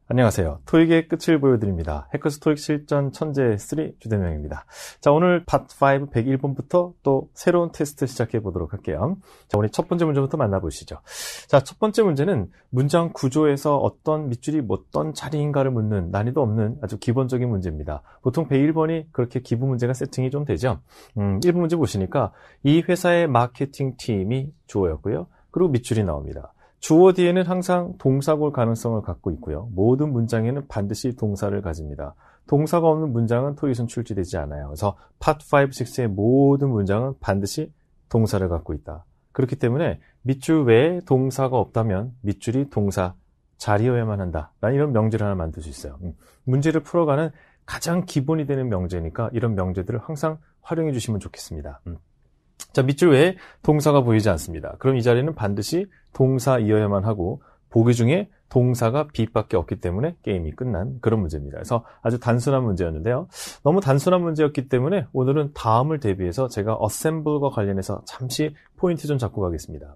안녕하세요. 토익의 끝을 보여드립니다. 해커스 토익 실전 천재 3 주대명입니다. 자, 오늘 파트 5 101번부터 또 새로운 테스트 시작해 보도록 할게요. 자, 오늘 첫 번째 문제부터 만나보시죠. 자, 첫 번째 문제는 문장 구조에서 어떤 밑줄이 어떤 자리인가를 묻는 난이도 없는 아주 기본적인 문제입니다. 보통 101번이 그렇게 기본 문제가 세팅이 좀 되죠. 1번 문제 보시니까 이 회사의 마케팅 팀이 주어였고요. 그리고 밑줄이 나옵니다. 주어 뒤에는 항상 동사가 올 가능성을 갖고 있고요. 모든 문장에는 반드시 동사를 가집니다. 동사가 없는 문장은 토익은 출제되지 않아요. 그래서 파트 5, 6의 모든 문장은 반드시 동사를 갖고 있다. 그렇기 때문에 밑줄 외에 동사가 없다면 밑줄이 동사 자리여야만 한다. 라는 이런 명제를 하나 만들 수 있어요. 문제를 풀어가는 가장 기본이 되는 명제니까 이런 명제들을 항상 활용해 주시면 좋겠습니다. 자, 밑줄 외에 동사가 보이지 않습니다. 그럼 이 자리는 반드시 동사이어야만 하고 보기 중에 동사가 B밖에 없기 때문에 게임이 끝난 그런 문제입니다. 그래서 아주 단순한 문제였는데요. 너무 단순한 문제였기 때문에 오늘은 다음을 대비해서 제가 assemble과 관련해서 잠시 포인트 좀 잡고 가겠습니다.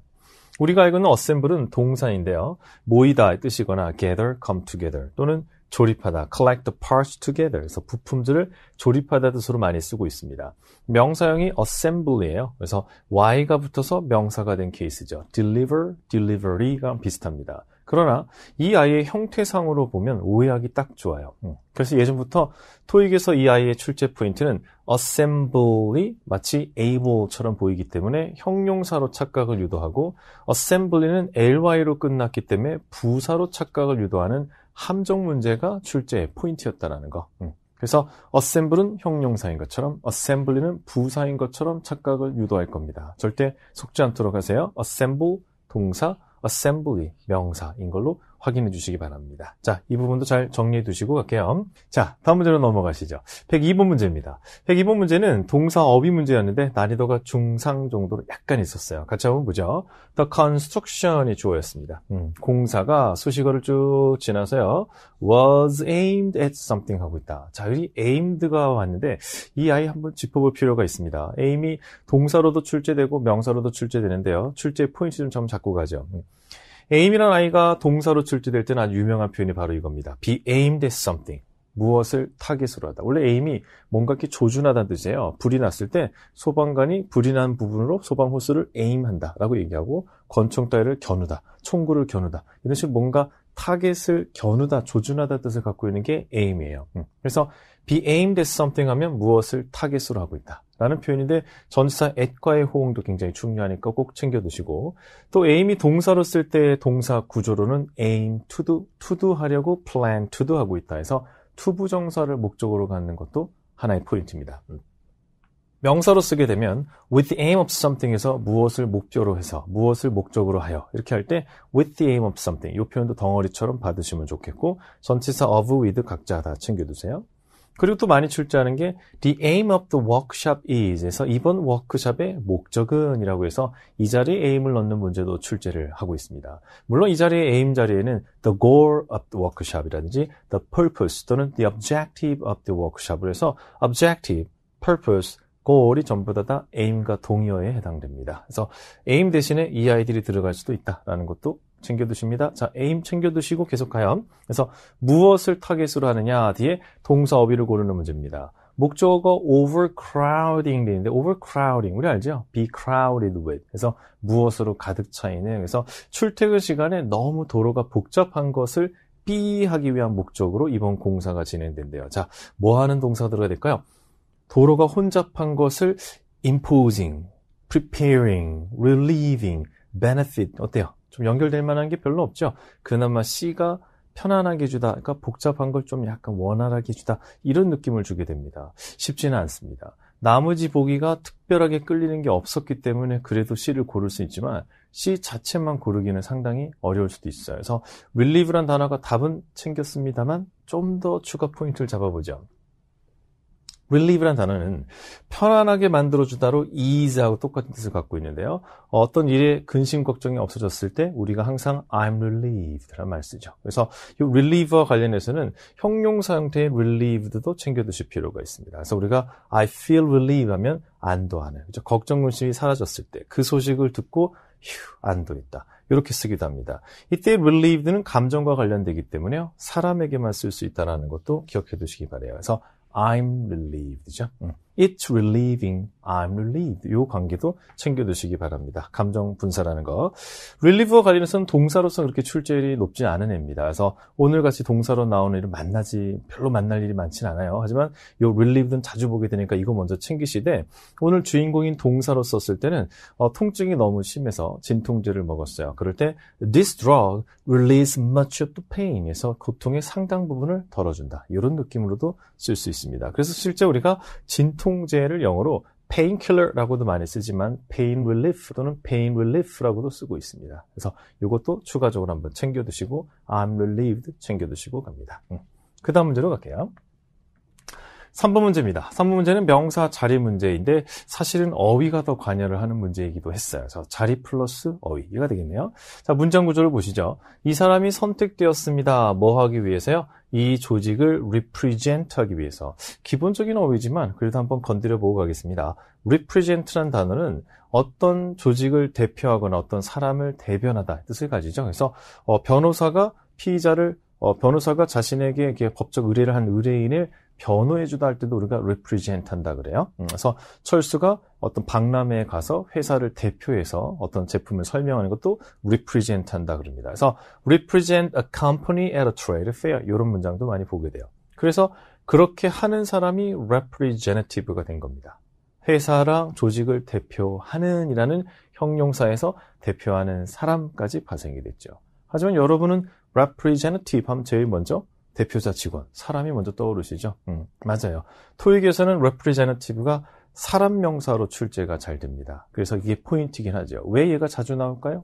우리가 알고 있는 assemble은 동사인데요. 모이다의 뜻이거나 gather, come together 또는 조립하다, collect the parts together. 그래서 부품들을 조립하다 뜻으로 많이 쓰고 있습니다. 명사형이 assembly예요. 그래서 y가 붙어서 명사가 된 케이스죠. deliver, delivery가 비슷합니다. 그러나 이 아이의 형태상으로 보면 오해하기 딱 좋아요. 그래서 예전부터 토익에서 이 아이의 출제 포인트는 assembly 마치 able처럼 보이기 때문에 형용사로 착각을 유도하고 assembly는 ly로 끝났기 때문에 부사로 착각을 유도하는 함정 문제가 출제의 포인트였다는 거. 그래서 assemble는 형용사인 것처럼 assembly는 부사인 것처럼 착각을 유도할 겁니다. 절대 속지 않도록 하세요. assemble 동사, assembly 명사인 걸로 확인해 주시기 바랍니다. 자, 이 부분도 잘 정리해 두시고 갈게요. 자, 다음 문제로 넘어가시죠. 102번 문제입니다. 102번 문제는 동사 어휘 문제였는데 난이도가 중상 정도로 약간 있었어요. 같이 한번 보죠. The construction이 주어였습니다. 공사가 수식어를 쭉 지나서요. was aimed at something 하고 있다. 자, 여기 aimed가 왔는데 이 아이 한번 짚어볼 필요가 있습니다. aim이 동사로도 출제되고 명사로도 출제되는데요. 출제 포인트 좀 잡고 가죠. aim이라는 아이가 동사로 출제될 때는 아주 유명한 표현이 바로 이겁니다. be aimed at something. 무엇을 타깃으로 하다. 원래 aim이 뭔가 이렇게 조준하다는 뜻이에요. 불이 났을 때 소방관이 불이 난 부분으로 소방 호스를 aim한다 라고 얘기하고 권총 따위를 겨누다, 총구를 겨누다. 이런 식으로 뭔가 타겟을 겨누다, 조준하다 뜻을 갖고 있는 게 aim이에요. 그래서 be aimed at something 하면 무엇을 타겟으로 하고 있다. 라는 표현인데 전치사 at과의 호응도 굉장히 중요하니까 꼭 챙겨두시고 또 aim이 동사로 쓸 때 동사 구조로는 aim to do 하려고 plan to do 하고 있다 해서 to 부정사를 목적으로 갖는 것도 하나의 포인트입니다. 명사로 쓰게 되면 with the aim of something에서 무엇을 목적으로 해서 무엇을 목적으로 하여 이렇게 할 때 with the aim of something 이 표현도 덩어리처럼 받으시면 좋겠고 전치사 of with 각자 다 챙겨두세요. 그리고 또 많이 출제하는 게 the aim of the workshop is 에서 이번 워크숍의 목적은 이라고 해서 이 자리에 aim을 넣는 문제도 출제를 하고 있습니다. 물론 이 자리의 aim 자리에는 the goal of the workshop이라든지 the purpose 또는 the objective of the workshop을 해서 objective, purpose, goal이 전부 다 aim과 동의어에 해당됩니다. 그래서 aim 대신에 이 아이들이 들어갈 수도 있다라는 것도 챙겨두십니다. 자, aim 챙겨두시고 계속 가요. 그래서 무엇을 타겟으로 하느냐 뒤에 동사 어휘를 고르는 문제입니다. 목적어 overcrowding 되는데 overcrowding 우리 알죠? be crowded with 그래서 무엇으로 가득 차 있는 그래서 출퇴근 시간에 너무 도로가 복잡한 것을 하기 위한 목적으로 이번 공사가 진행된대요. 자, 뭐 하는 동사가 들어가야 될까요? 도로가 혼잡한 것을 imposing, preparing, relieving, benefit 어때요? 좀 연결될 만한 게 별로 없죠. 그나마 C가 편안하게 주다, 그러니까 복잡한 걸 좀 약간 원활하게 주다 이런 느낌을 주게 됩니다. 쉽지는 않습니다. 나머지 보기가 특별하게 끌리는 게 없었기 때문에 그래도 C를 고를 수 있지만 C 자체만 고르기는 상당히 어려울 수도 있어요. 그래서 relieve란 단어가 답은 챙겼습니다만 좀 더 추가 포인트를 잡아보죠. relieve란 단어는 편안하게 만들어주다로 ease하고 똑같은 뜻을 갖고 있는데요. 어떤 일에 근심 걱정이 없어졌을 때 우리가 항상 I'm relieved라는 말을 쓰죠. 그래서 이 relieve와 관련해서는 형용사 형태의 relieved도 챙겨두실 필요가 있습니다. 그래서 우리가 I feel relieved 하면 안도하는, 그렇죠? 걱정 근심이 사라졌을 때 그 소식을 듣고 휴, 안도했다. 이렇게 쓰기도 합니다. 이때 relieved는 감정과 관련되기 때문에요. 사람에게만 쓸 수 있다는 것도 기억해 두시기 바라요. 그래서 I'm relieved죠. It's relieving, I'm relieved. 이 관계도 챙겨두시기 바랍니다. 감정 분사라는 거. relieve와 관련해서는 동사로서 그렇게 출제율이 높지 않은 애입니다. 그래서 오늘같이 동사로 나오는 일을 별로 만날 일이 많진 않아요. 하지만 이 relieved는 자주 보게 되니까 이거 먼저 챙기시되 오늘 주인공인 동사로 썼을 때는 통증이 너무 심해서 진통제를 먹었어요. 그럴 때 This drug relieves much of the pain. 에서 고통의 상당 부분을 덜어준다. 이런 느낌으로도 쓸 수 있습니다. 그래서 실제 우리가 진통제를 영어로 painkiller라고도 많이 쓰지만 pain relief 또는 pain relief라고도 쓰고 있습니다. 그래서 이것도 추가적으로 한번 챙겨두시고 I'm relieved 챙겨두시고 갑니다. 그 다음 문제로 갈게요. 3번 문제입니다. 3번 문제는 명사 자리 문제인데 사실은 어휘가 더 관여를 하는 문제이기도 했어요. 그래서 자리 플러스 어휘 이가 되겠네요. 자, 문장 구조를 보시죠. 이 사람이 선택되었습니다. 뭐 하기 위해서요? 이 조직을 represent 하기 위해서. 기본적인 어휘지만 그래도 한번 건드려 보고 가겠습니다. represent라는 단어는 어떤 조직을 대표하거나 어떤 사람을 대변하다 뜻을 가지죠. 그래서 변호사가 변호사가 자신에게 이렇게 법적 의뢰를 한 의뢰인을 변호해주다 할 때도 우리가 represent 한다 그래요. 그래서 철수가 어떤 박람회에 가서 회사를 대표해서 어떤 제품을 설명하는 것도 represent 한다 그럽니다. 그래서 represent a company at a trade fair 이런 문장도 많이 보게 돼요. 그래서 그렇게 하는 사람이 representative가 된 겁니다. 회사랑 조직을 대표하는 이라는 형용사에서 대표하는 사람까지 파생이 됐죠. 하지만 여러분은 representative 하면 제일 먼저 대표자 직원, 사람이 먼저 떠오르시죠? 맞아요. 토익에서는 representative가 사람 명사로 출제가 잘 됩니다. 그래서 이게 포인트이긴 하죠. 왜 얘가 자주 나올까요?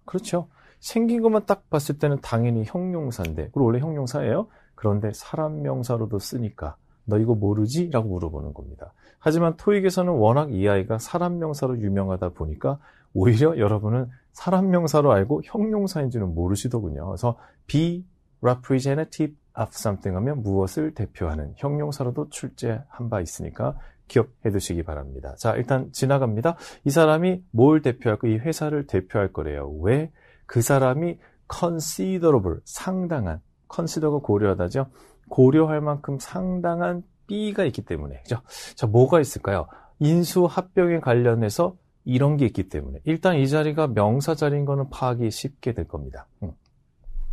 그렇죠. 생긴 것만 딱 봤을 때는 당연히 형용사인데, 그리고 원래 형용사예요. 그런데 사람 명사로도 쓰니까 너 이거 모르지? 라고 물어보는 겁니다. 하지만 토익에서는 워낙 이 아이가 사람 명사로 유명하다 보니까 오히려 여러분은 사람 명사로 알고 형용사인지는 모르시더군요. 그래서 be representative of something 하면 무엇을 대표하는 형용사로도 출제한 바 있으니까 기억해 두시기 바랍니다. 자, 일단 지나갑니다. 이 사람이 뭘 대표할 거, 이 회사를 대표할 거래요. 왜? 그 사람이 considerable, 상당한, consider가 고려하다죠. 고려할 만큼 상당한 B가 있기 때문에. 그죠? 자, 뭐가 있을까요? 인수합병에 관련해서 이런 게 있기 때문에. 일단 이 자리가 명사 자리인 거는 파악이 쉽게 될 겁니다.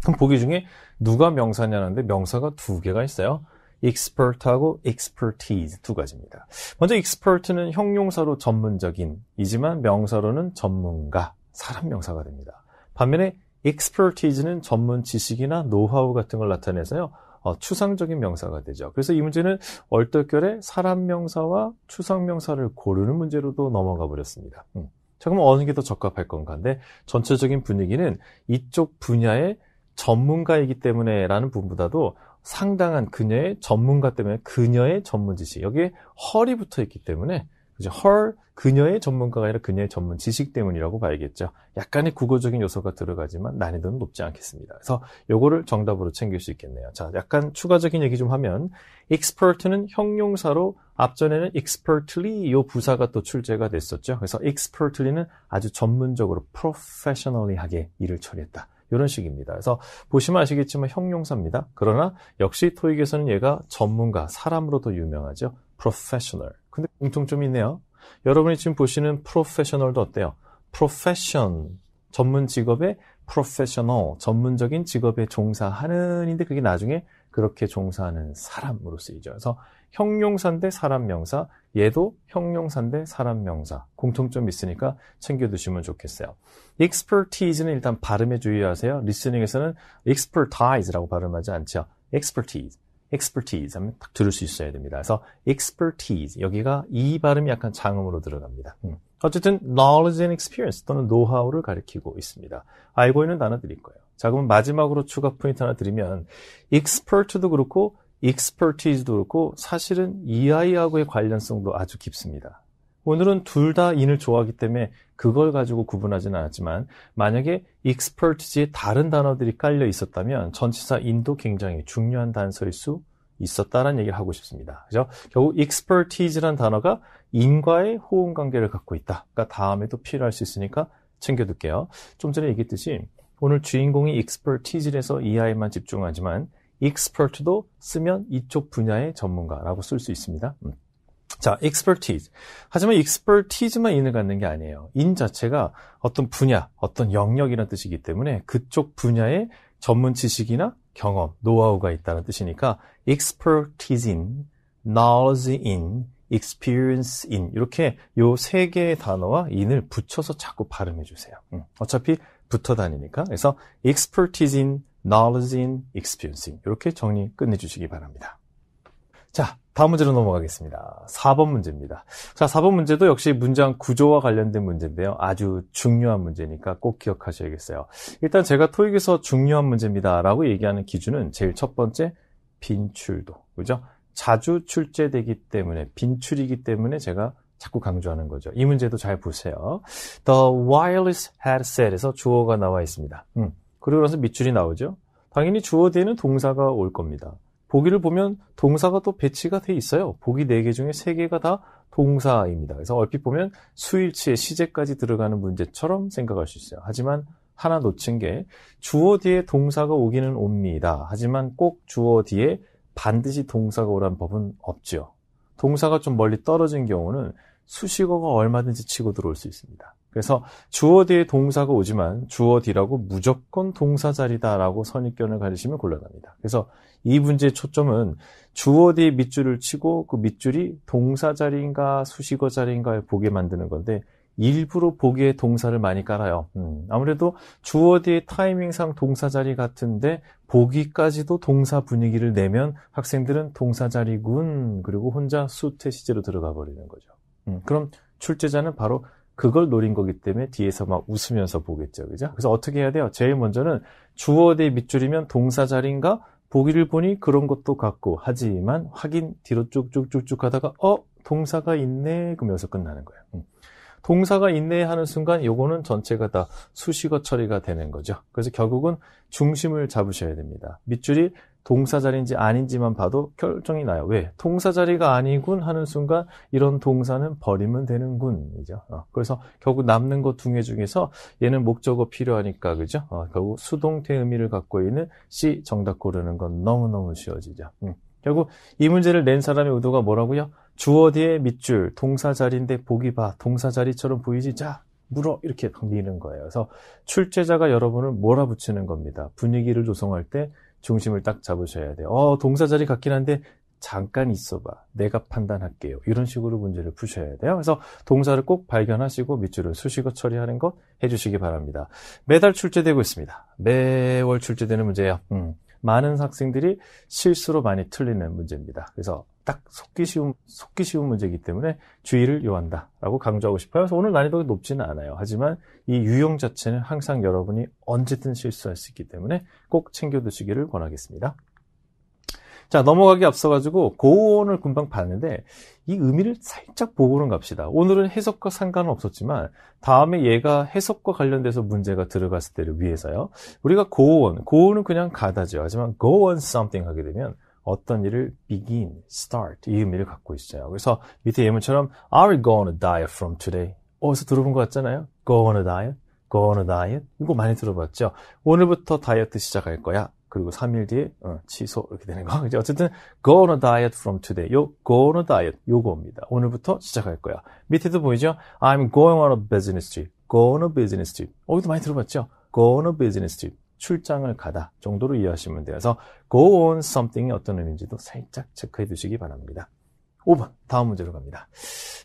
그럼 보기 중에 누가 명사냐는데 명사가 두 개가 있어요. expert하고 expertise 두 가지입니다. 먼저 expert는 형용사로 전문적인 이지만 명사로는 전문가, 사람 명사가 됩니다. 반면에 expertise는 전문 지식이나 노하우 같은 걸 나타내서요. 추상적인 명사가 되죠. 그래서 이 문제는 얼떨결에 사람 명사와 추상 명사를 고르는 문제로도 넘어가 버렸습니다. 자, 그럼 어느 게 더 적합할 건가? 근데 전체적인 분위기는 이쪽 분야의 전문가이기 때문에 라는 부분보다도 상당한 그녀의 전문가 때문에 그녀의 전문 지식, 여기에 헐이 붙어 있기 때문에 그죠? 헐, 그녀의 전문가가 아니라 그녀의 전문 지식 때문이라고 봐야겠죠. 약간의 국어적인 요소가 들어가지만 난이도는 높지 않겠습니다. 그래서 요거를 정답으로 챙길 수 있겠네요. 자, 약간 추가적인 얘기 좀 하면 expert는 형용사로 앞전에는 expertly 요 부사가 또 출제가 됐었죠. 그래서 expertly는 아주 전문적으로 professionally 하게 일을 처리했다. 이런 식입니다. 그래서 보시면 아시겠지만 형용사입니다. 그러나 역시 토익에서는 얘가 전문가, 사람으로도 유명하죠. professional. 근데 공통점이 있네요. 여러분이 지금 보시는 professional도 어때요? profession, 전문 직업의 professional, 전문적인 직업에 종사하는인데 그게 나중에 그렇게 종사하는 사람으로 쓰이죠. 그래서 형용사인데 사람 명사, 얘도 형용사인데 사람 명사. 공통점이 있으니까 챙겨두시면 좋겠어요. expertise는 일단 발음에 주의하세요. 리스닝에서는 expertise라고 발음하지 않죠. expertise 하면 딱 들을 수 있어야 됩니다. 그래서 expertise, 여기가 이 발음이 약간 장음으로 들어갑니다. 어쨌든 knowledge and experience 또는 노하우를 가리키고 있습니다. 알고 있는 단어들일 거예요. 자, 그럼 마지막으로 추가 포인트 하나 드리면 expert도 그렇고 expertise도 그렇고 사실은 이 아이하고의 관련성도 아주 깊습니다. 오늘은 둘 다 인을 좋아하기 때문에 그걸 가지고 구분하지는 않았지만 만약에 expertise에 다른 단어들이 깔려 있었다면 전치사 in도 굉장히 중요한 단서일 수 있었다라는 얘기를 하고 싶습니다. 그죠? 결국 expertise라는 단어가 in과의 호응 관계를 갖고 있다. 그러니까 다음에도 필요할 수 있으니까 챙겨둘게요. 좀 전에 얘기했듯이 오늘 주인공이 expertise에서 EI만 집중하지만 expert도 쓰면 이쪽 분야의 전문가라고 쓸 수 있습니다. 자, expertise. 하지만 expertise만 인을 갖는 게 아니에요. in 자체가 어떤 분야, 어떤 영역이라는 뜻이기 때문에 그쪽 분야의 전문 지식이나 경험, 노하우가 있다는 뜻이니까 expertise in, knowledge in, experience in 이렇게 요 세 개의 단어와 in을 붙여서 자꾸 발음해 주세요. 어차피 붙어 다니니까. 그래서 expertise in, knowledge in, experience in 이렇게 정리 끝내주시기 바랍니다. 자, 다음 문제로 넘어가겠습니다. 4번 문제입니다. 자, 4번 문제도 역시 문장 구조와 관련된 문제인데요. 아주 중요한 문제니까 꼭 기억하셔야겠어요. 일단 제가 토익에서 중요한 문제입니다 라고 얘기하는 기준은 제일 첫 번째 빈출도. 그죠? 자주 출제되기 때문에 빈출이기 때문에 제가 자꾸 강조하는 거죠. 이 문제도 잘 보세요. The wireless headset에서 주어가 나와 있습니다. 그리고 나서 밑줄이 나오죠. 당연히 주어 뒤에는 동사가 올 겁니다. 보기를 보면 동사가 또 배치가 돼 있어요. 보기 4개 중에 3개가 다 동사입니다. 그래서 얼핏 보면 수일치의 시제까지 들어가는 문제처럼 생각할 수 있어요. 하지만 하나 놓친 게 주어 뒤에 동사가 오기는 옵니다. 하지만 꼭 주어 뒤에 반드시 동사가 오란 법은 없죠. 동사가 좀 멀리 떨어진 경우는 수식어가 얼마든지 치고 들어올 수 있습니다. 그래서 주어 뒤에 동사가 오지만 주어 뒤라고 무조건 동사 자리다라고 선입견을 가지시면 곤란합니다. 그래서 이 문제의 초점은 주어 뒤에 밑줄을 치고 그 밑줄이 동사 자리인가 수식어 자리인가를 보게 만드는 건데 일부러 보기에 동사를 많이 깔아요. 아무래도 주어 뒤에 타이밍상 동사 자리 같은데 보기까지도 동사 분위기를 내면 학생들은 동사 자리군 그리고 혼자 수태 시제로 들어가 버리는 거죠. 그럼 출제자는 바로 그걸 노린 거기 때문에 뒤에서 막 웃으면서 보겠죠. 그죠? 그래서 어떻게 해야 돼요? 제일 먼저는 주어 뒤에 밑줄이면 동사 자리인가? 보기를 보니 그런 것도 같고 하지만 확인 뒤로 쭉쭉쭉쭉 하다가 동사가 있네 그러면서 끝나는 거예요. 동사가 있네 하는 순간 요거는 전체가 다 수식어 처리가 되는 거죠. 그래서 결국은 중심을 잡으셔야 됩니다. 밑줄이 동사 자리인지 아닌지만 봐도 결정이 나요. 왜? 동사 자리가 아니군 하는 순간 이런 동사는 버리면 되는군이죠. 그래서 결국 남는 것 두 개 중에서 얘는 목적어 필요하니까 그죠? 결국 수동태 의미를 갖고 있는 C 정답 고르는 건 너무너무 쉬워지죠. 결국 이 문제를 낸 사람의 의도가 뭐라고요? 주어 뒤에 밑줄, 동사 자리인데 보기 봐. 동사 자리처럼 보이지? 자, 물어. 이렇게 미는 거예요. 그래서 출제자가 여러분을 몰아붙이는 겁니다. 분위기를 조성할 때 중심을 딱 잡으셔야 돼요. 동사 자리 같긴 한데 잠깐 있어봐. 내가 판단할게요. 이런 식으로 문제를 푸셔야 돼요. 그래서 동사를 꼭 발견하시고 밑줄을 수식어 처리하는 거 해주시기 바랍니다. 매달 출제되고 있습니다. 매월 출제되는 문제예요. 많은 학생들이 실수로 많이 틀리는 문제입니다. 그래서 딱 속기 쉬운 문제이기 때문에 주의를 요한다라고 강조하고 싶어요. 그래서 오늘 난이도가 높지는 않아요. 하지만 이 유형 자체는 항상 여러분이 언제든 실수할 수 있기 때문에 꼭 챙겨두시기를 권하겠습니다. 자, 넘어가기 앞서가지고 고온을 금방 봤는데 이 의미를 살짝 보고는 갑시다. 오늘은 해석과 상관은 없었지만 다음에 얘가 해석과 관련돼서 문제가 들어갔을 때를 위해서요. 우리가 고온은 그냥 가다죠. 하지만 go on something 하게 되면 어떤 일을 begin, start 이 의미를 갖고 있어요. 그래서 밑에 예문처럼 Are we going to diet from today? 어디서 들어본 것 같잖아요. Go on a diet, go on a diet 이거 많이 들어봤죠. 오늘부터 다이어트 시작할 거야. 그리고 3일 뒤에 취소 이렇게 되는 거. 이제 어쨌든 go on a diet from today. 요 go on a diet 요거입니다. 오늘부터 시작할 거야. 밑에도 보이죠? I'm going on a business trip. go on a business trip. 여기도 많이 들어봤죠? go on a business trip. 출장을 가다 정도로 이해하시면 돼요. 그래서 go on something이 어떤 의미인지도 살짝 체크해 두시기 바랍니다. 5번 다음 문제로 갑니다.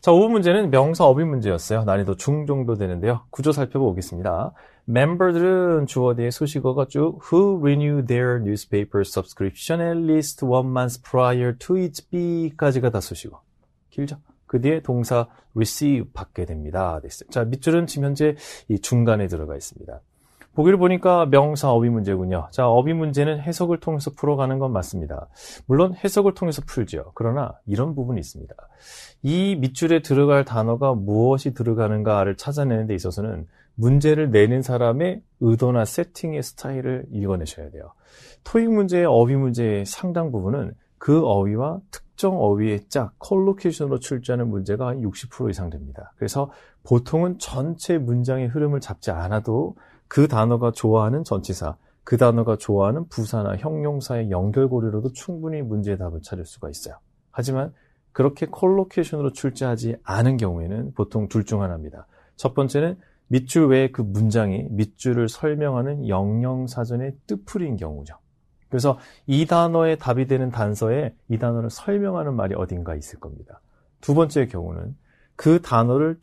자, 5번 문제는 명사 어휘 문제였어요. 난이도 중 정도 되는데요. 구조 살펴보겠습니다. 멤버들은 주어 뒤에 수식어가 쭉 who renew their newspaper subscription at least 1 month prior to its B까지가 다 수식어. 길죠? 그 뒤에 동사 receive 받게 됩니다. 됐어요. 자, 밑줄은 지금 현재 이 중간에 들어가 있습니다. 보기를 보니까 명사 어휘 문제군요. 자, 어휘 문제는 해석을 통해서 풀어가는 건 맞습니다. 물론 해석을 통해서 풀죠. 그러나 이런 부분이 있습니다. 이 밑줄에 들어갈 단어가 무엇이 들어가는가를 찾아내는 데 있어서는 문제를 내는 사람의 의도나 세팅의 스타일을 읽어내셔야 돼요. 토익 문제의 어휘 문제의 상당 부분은 그 어휘와 특정 어휘의 짝, 컬로케이션으로 출제하는 문제가 한 60% 이상 됩니다. 그래서 보통은 전체 문장의 흐름을 잡지 않아도 그 단어가 좋아하는 전치사, 그 단어가 좋아하는 부사나 형용사의 연결고리로도 충분히 문제의 답을 찾을 수가 있어요. 하지만 그렇게 컬로케이션으로 출제하지 않은 경우에는 보통 둘 중 하나입니다. 첫 번째는 밑줄 외에 그 문장이 밑줄을 설명하는 영영사전의 뜻풀이인 경우죠. 그래서 이 단어의 답이 되는 단서에 이 단어를 설명하는 말이 어딘가 있을 겁니다. 두 번째의 경우는 그 단어를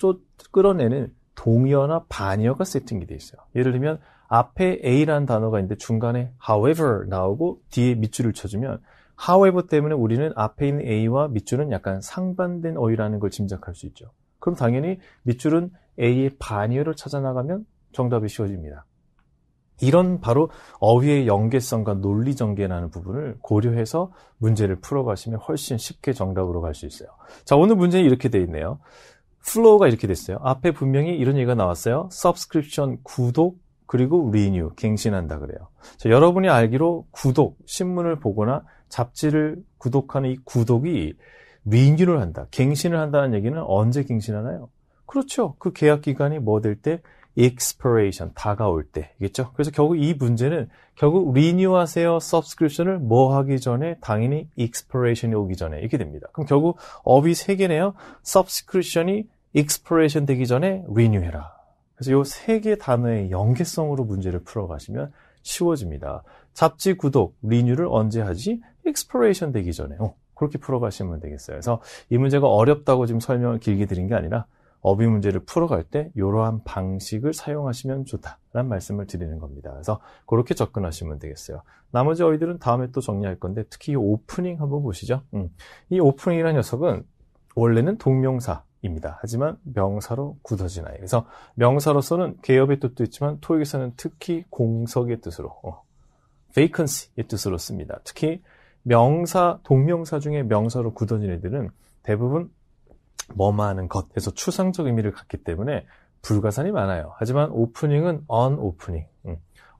끌어내는 동의어나 반의어가 세팅이 되어 있어요. 예를 들면 앞에 A라는 단어가 있는데 중간에 however 나오고 뒤에 밑줄을 쳐주면 however 때문에 우리는 앞에 있는 A와 밑줄은 약간 상반된 어휘라는 걸 짐작할 수 있죠. 그럼 당연히 밑줄은 A의 반의어를 찾아 나가면 정답이 쉬워집니다. 이런 바로 어휘의 연계성과 논리 전개라는 부분을 고려해서 문제를 풀어가시면 훨씬 쉽게 정답으로 갈 수 있어요. 자, 오늘 문제는 이렇게 돼 있네요. 플로우가 이렇게 됐어요. 앞에 분명히 이런 얘기가 나왔어요. subscription, 구독, 그리고 renew, 갱신한다 그래요. 자, 여러분이 알기로 구독, 신문을 보거나 잡지를 구독하는 이 구독이 renew를 한다, 갱신을 한다는 얘기는 언제 갱신하나요? 그렇죠. 그 계약 기간이 뭐 될 때? expiration, 다가올 때겠죠. 그래서 결국 이 문제는 결국 renew 하세요, subscription을 뭐 하기 전에? 당연히 expiration이 오기 전에 이렇게 됩니다. 그럼 결국 어휘 3개네요. subscription이 expiration 되기 전에 renew 해라. 그래서 이 3개 단어의 연계성으로 문제를 풀어가시면 쉬워집니다. 잡지 구독, renew를 언제 하지? expiration 되기 전에. 그렇게 풀어가시면 되겠어요. 그래서 이 문제가 어렵다고 지금 설명을 길게 드린 게 아니라 어휘 문제를 풀어갈 때 이러한 방식을 사용하시면 좋다라는 말씀을 드리는 겁니다. 그래서 그렇게 접근하시면 되겠어요. 나머지 어휘들은 다음에 또 정리할 건데 특히 이 오프닝 한번 보시죠. 이 오프닝이라는 녀석은 원래는 동명사입니다. 하지만 명사로 굳어진 아이. 그래서 명사로서는 개업의 뜻도 있지만 토익에서는 특히 공석의 뜻으로 vacancy의 뜻으로 씁니다. 특히 명사, 동명사 중에 명사로 굳어진 애들은 대부분 뭐뭐하는 것 해서 추상적 의미를 갖기 때문에 불가산이 많아요. 하지만 오프닝은 on 오프닝,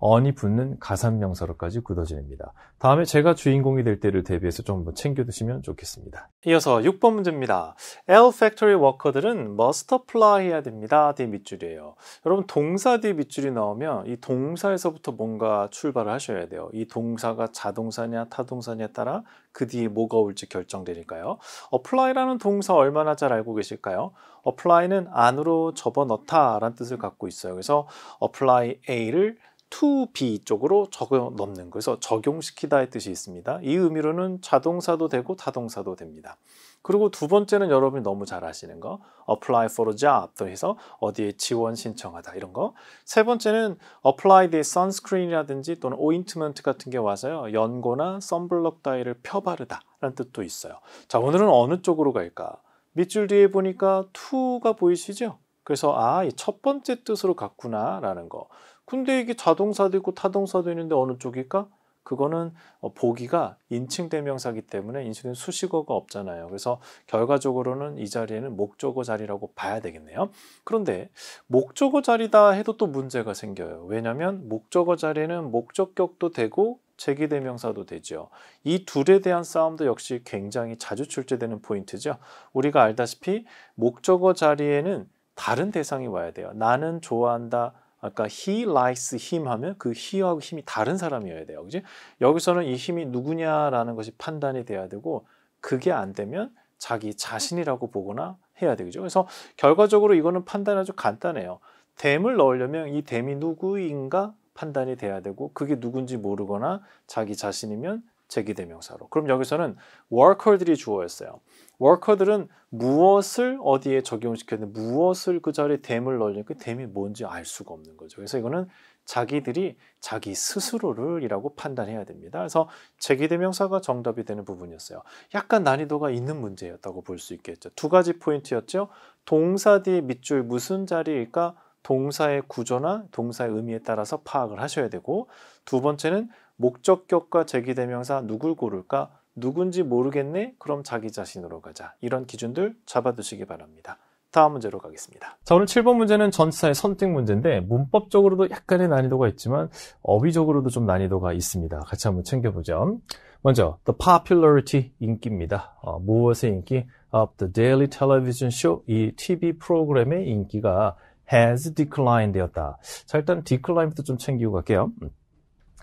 on이 붙는 가산명사로까지 굳어집니다. 다음에 제가 주인공이 될 때를 대비해서 좀 한번 챙겨두시면 좋겠습니다. 이어서 6번 문제입니다. L factory worker들은 must apply 해야 됩니다. 뒤에 밑줄이에요. 여러분 동사 뒤에 밑줄이 나오면 이 동사에서부터 뭔가 출발을 하셔야 돼요. 이 동사가 자동사냐 타동사냐에 따라 그 뒤에 뭐가 올지 결정되니까요. apply라는 동사 얼마나 잘 알고 계실까요? apply는 안으로 접어넣다 라는 뜻을 갖고 있어요. 그래서 apply A를 to B 쪽으로 적어 넣는 거에서 적용시키다의 뜻이 있습니다. 이 의미로는 자동사도 되고 타동사도 됩니다. 그리고 두 번째는 여러분이 너무 잘 아시는 거 apply for a job 또 해서 어디에 지원 신청하다 이런 거. 세 번째는 apply the sunscreen이라든지 또는 ointment 같은 게 와서요. 연고나 선블럭 따위를 펴바르다 라는 뜻도 있어요. 자, 오늘은 어느 쪽으로 갈까? 밑줄 뒤에 보니까 to가 보이시죠? 그래서 이 첫 번째 뜻으로 갔구나 라는 거. 근데 이게 자동사도 있고 타동사도 있는데 어느 쪽일까? 그거는 보기가 인칭 대명사이기 때문에 인칭은 수식어가 없잖아요. 그래서 결과적으로는 이 자리에는 목적어 자리라고 봐야 되겠네요. 그런데 목적어 자리다 해도 또 문제가 생겨요. 왜냐하면 목적어 자리에는 목적격도 되고 제기대명사도 되죠. 이 둘에 대한 싸움도 역시 굉장히 자주 출제되는 포인트죠. 우리가 알다시피 목적어 자리에는 다른 대상이 와야 돼요. 나는 좋아한다. 아까 he likes him 하면 그 he하고 힘이 다른 사람이어야 돼요. 그지? 여기서는 이 힘이 누구냐라는 것이 판단이 돼야 되고 그게 안 되면 자기 자신이라고 보거나 해야 되죠. 그래서 결과적으로 이거는 판단이 아주 간단해요. them을 넣으려면 이 them이 누구인가 판단이 돼야 되고 그게 누군지 모르거나 자기 자신이면 제기대명사로. 그럼 여기서는 worker들이 주어였어요. worker들은 무엇을 어디에 적용시켰는데 무엇을 그 자리에 them을 넣으려면 그 them이 뭔지 알 수가 없는 거죠. 그래서 이거는 자기들이 자기 스스로를 이라고 판단해야 됩니다. 그래서 제기대명사가 정답이 되는 부분이었어요. 약간 난이도가 있는 문제였다고 볼 수 있겠죠. 두 가지 포인트였죠. 동사 뒤에 밑줄 무슨 자리일까? 동사의 구조나 동사의 의미에 따라서 파악을 하셔야 되고 두 번째는 목적격과 제기대명사 누굴 고를까? 누군지 모르겠네? 그럼 자기 자신으로 가자. 이런 기준들 잡아두시기 바랍니다. 다음 문제로 가겠습니다. 자, 오늘 7번 문제는 전치사의 선택 문제인데 문법적으로도 약간의 난이도가 있지만 어휘적으로도 좀 난이도가 있습니다. 같이 한번 챙겨보죠. 먼저 the popularity 인기입니다. 무엇의 인기? of the daily television show 이 TV 프로그램의 인기가 has declined 되었다. 자, 일단 decline부터 좀 챙기고 갈게요.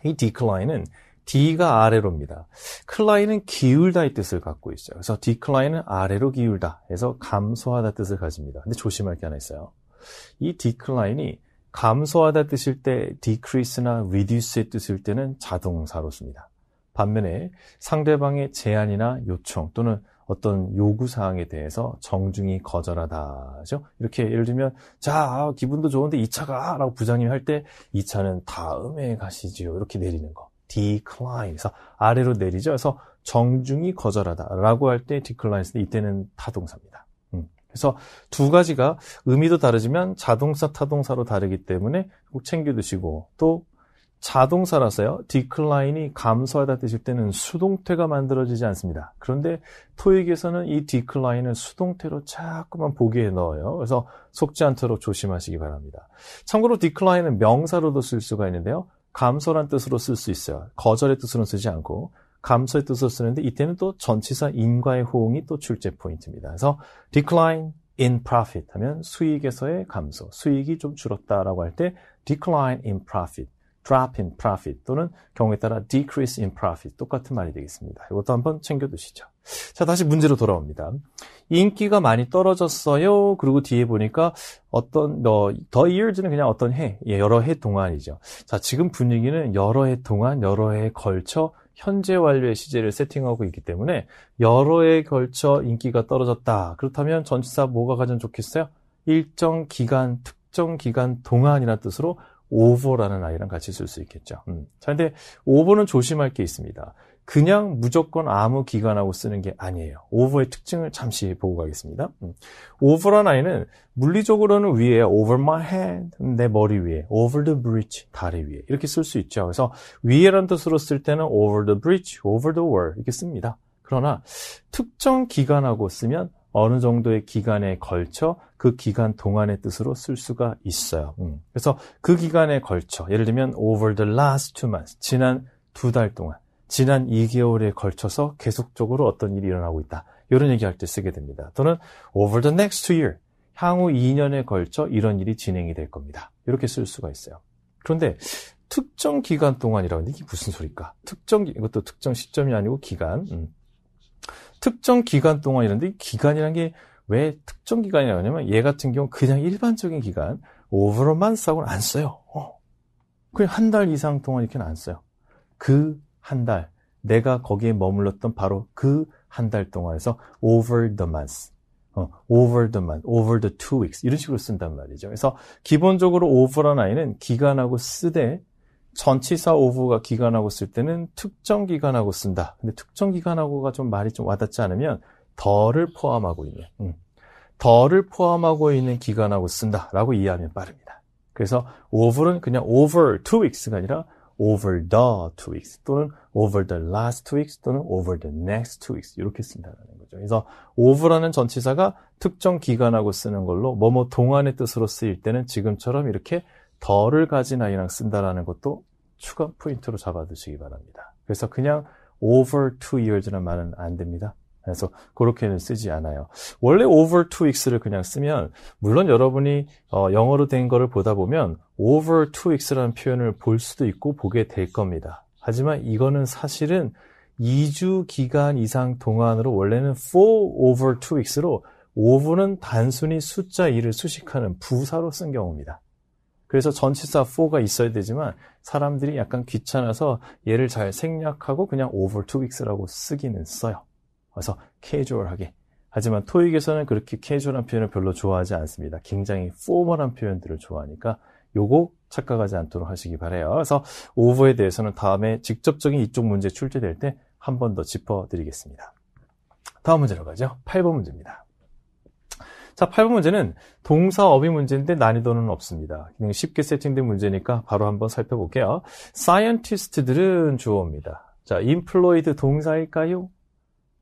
이 decline은 D가 아래로입니다. 클라인은 기울다의 뜻을 갖고 있어요. 그래서 decline은 아래로 기울다 해서 감소하다 뜻을 가집니다. 근데 조심할 게 하나 있어요. 이 decline이 감소하다 뜻일 때 decrease나 reduce의 뜻일 때는 자동사로 씁니다. 반면에 상대방의 제안이나 요청 또는 어떤 요구사항에 대해서 정중히 거절하다죠. 이렇게 예를 들면 자 기분도 좋은데 이 차가 라고 부장님이 할 때 이 차는 다음에 가시지요. 이렇게 내리는 거. decline. 그래서 아래로 내리죠. 그래서 정중히 거절하다라고 할 때 decline인데 이때는 타동사입니다. 그래서 두 가지가 의미도 다르지만 자동사, 타동사로 다르기 때문에 꼭 챙겨두시고 또 자동사라서요. decline이 감소하다 뜻일 때는 수동태가 만들어지지 않습니다. 그런데 토익에서는 이 decline을 수동태로 자꾸만 보기에 넣어요. 그래서 속지 않도록 조심하시기 바랍니다. 참고로 decline은 명사로도 쓸 수가 있는데요. 감소란 뜻으로 쓸 수 있어요. 거절의 뜻으로는 쓰지 않고 감소의 뜻으로 쓰는데 이때는 또 전치사 in과의 호응이 또 출제 포인트입니다. 그래서 decline in profit 하면 수익에서의 감소, 수익이 좀 줄었다라고 할 때 decline in profit, drop in profit 또는 경우에 따라 decrease in profit 똑같은 말이 되겠습니다. 이것도 한번 챙겨두시죠. 자, 다시 문제로 돌아옵니다. 인기가 많이 떨어졌어요. 그리고 뒤에 보니까 어떤 the years는 그냥 어떤 해, 여러 해 동안이죠. 자, 지금 분위기는 여러 해 동안, 여러 해에 걸쳐 현재 완료의 시제를 세팅하고 있기 때문에 여러 해에 걸쳐 인기가 떨어졌다. 그렇다면 전치사 뭐가 가장 좋겠어요? 일정 기간, 특정 기간 동안이라는 뜻으로 over라는 아이랑 같이 쓸 수 있겠죠. 자, 근데 over는 조심할 게 있습니다. 그냥 무조건 아무 기간하고 쓰는 게 아니에요. over의 특징을 잠시 보고 가겠습니다. over라는 아이는 물리적으로는 위에 over my head, 내 머리 위에, over the bridge, 다리 위에 이렇게 쓸 수 있죠. 그래서 위에라는 뜻으로 쓸 때는 over the bridge, over the wall 이렇게 씁니다. 그러나 특정 기간하고 쓰면 어느 정도의 기간에 걸쳐 그 기간 동안의 뜻으로 쓸 수가 있어요. 그래서 그 기간에 걸쳐 예를 들면 over the last 2 months, 지난 2달 동안 지난 2개월에 걸쳐서 계속적으로 어떤 일이 일어나고 있다. 이런 얘기할 때 쓰게 됩니다. 또는 over the next 2 years, 향후 2년에 걸쳐 이런 일이 진행이 될 겁니다. 이렇게 쓸 수가 있어요. 그런데 특정 기간 동안이라고 하는데 이게 무슨 소리일까? 이것도 특정 시점이 아니고 기간. 특정 기간 동안이라는데 기간이라는 게 왜 특정 기간이라고 하냐면 얘 같은 경우 그냥 일반적인 기간 over a month하고는 안 써요. 그냥 한 달 이상 동안 이렇게는 안 써요. 그 한 달, 내가 거기에 머물렀던 바로 그 한 달 동안에서 over the month, over the month, over the 2 weeks 이런 식으로 쓴단 말이죠. 그래서 기본적으로 over라는 아이는 기간하고 쓰되 전치사 over가 기간하고 쓸 때는 특정 기간하고 쓴다. 근데 특정 기간하고가 좀 말이 좀 와닿지 않으면 더를 포함하고 있는 기간하고 쓴다라고 이해하면 빠릅니다. 그래서 over는 그냥 over 2 weeks가 아니라 over the 2 weeks 또는 over the last 2 weeks 또는 over the next 2 weeks 이렇게 쓴다는 거죠. 그래서 over라는 전치사가 특정 기간하고 쓰는 걸로 뭐뭐 동안의 뜻으로 쓰일 때는 지금처럼 이렇게 더를 가진 아이랑 쓴다라는 것도 추가 포인트로 잡아두시기 바랍니다. 그래서 그냥 over 2 years라는 말은 안 됩니다. 그래서 그렇게는 쓰지 않아요. 원래 over 2 weeks를 그냥 쓰면 물론 여러분이 영어로 된 거를 보다 보면 over 2 weeks라는 표현을 볼 수도 있고 보게 될 겁니다. 하지만 이거는 사실은 2주 기간 이상 동안으로 원래는 for over 2 weeks로 over는 단순히 숫자 2를 수식하는 부사로 쓴 경우입니다. 그래서 전치사 for가 있어야 되지만 사람들이 약간 귀찮아서 얘를 잘 생략하고 그냥 over 2 weeks라고 쓰기는 써요. 그래서 캐주얼하게. 하지만 토익에서는 그렇게 캐주얼한 표현을 별로 좋아하지 않습니다. 굉장히 포멀한 표현들을 좋아하니까 요거 착각하지 않도록 하시기 바라요. 그래서 over에 대해서는 다음에 직접적인 이쪽 문제 출제될 때 한 번 더 짚어드리겠습니다. 다음 문제로 가죠. 8번 문제입니다. 자, 8번 문제는 동사 어휘 문제인데 난이도는 없습니다. 그냥 쉽게 세팅된 문제니까 바로 한번 살펴볼게요. scientist들은 주어입니다. 자, employed 동사일까요?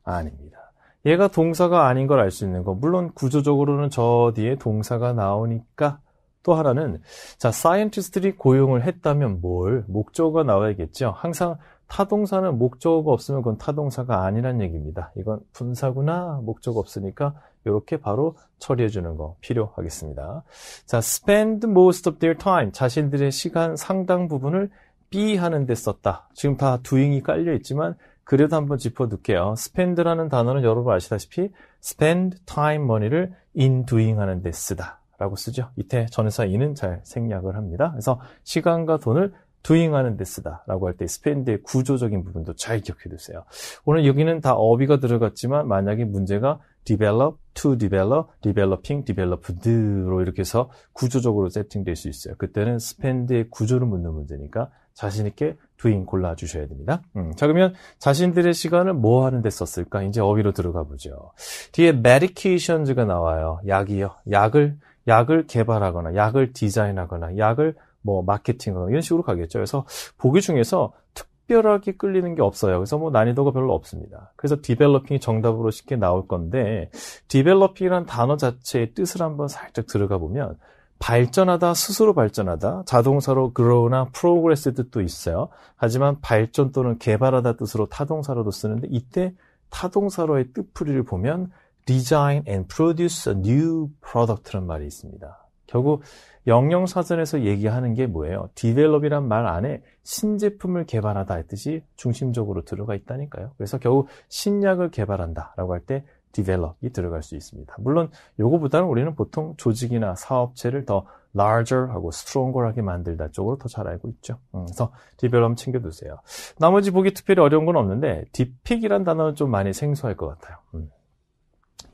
아닙니다. 얘가 동사가 아닌 걸 알 수 있는 거. 물론 구조적으로는 저 뒤에 동사가 나오니까 또 하나는 자, scientist들이 고용을 했다면 뭘? 목적어가 나와야겠죠. 항상 타동사는 목적어가 없으면 그건 타동사가 아니란 얘기입니다. 이건 분사구나. 목적어 없으니까 이렇게 바로 처리해 주는 거 필요하겠습니다. 자, spend most of their time. 자신들의 시간 상당 부분을 be 하는 데 썼다. 지금 다 doing이 깔려 있지만 그래도 한번 짚어둘게요. spend라는 단어는 여러분 아시다시피 spend time money를 in doing 하는 데 쓰다 라고 쓰죠. 이때 전치사 in은 잘 생략을 합니다. 그래서 시간과 돈을 doing 하는 데 쓰다 라고 할 때 spend의 구조적인 부분도 잘 기억해 두세요. 오늘 여기는 다 어비가 들어갔지만 만약에 문제가 develop, to develop, developing, developed로 이렇게 해서 구조적으로 세팅될 수 있어요. 그때는 spend의 구조를 묻는 문제니까 자신 있게 doing 골라주셔야 됩니다. 자, 그러면 자신들의 시간을 뭐 하는 데 썼을까? 이제 어휘로 들어가 보죠. 뒤에 medications가 나와요. 약이요. 약을 개발하거나, 약을 디자인하거나, 약을 뭐 마케팅하거나 이런 식으로 가겠죠. 그래서 보기 중에서 특별하게 끌리는 게 없어요. 그래서 뭐 난이도가 별로 없습니다. 그래서 developing이 정답으로 쉽게 나올 건데 developing이라는 단어 자체의 뜻을 한번 살짝 들어가 보면 발전하다, 스스로 발전하다, 자동사로 grow나 progress 뜻도 있어요. 하지만 발전 또는 개발하다 뜻으로 타동사로도 쓰는데 이때 타동사로의 뜻풀이를 보면 design and produce a new product라는 말이 있습니다. 결국 영영사전에서 얘기하는 게 뭐예요? develop이란 말 안에 신제품을 개발하다 했듯이 중심적으로 들어가 있다니까요. 그래서 결국 신약을 개발한다라고 할 때 develop이 들어갈 수 있습니다. 물론 요거보다는 우리는 보통 조직이나 사업체를 더 larger하고 stronger하게 만들다 쪽으로 더 잘 알고 있죠. 그래서 develop 챙겨두세요. 나머지 보기 특별히 어려운 건 없는데 depict이란 단어는 좀 많이 생소할 것 같아요.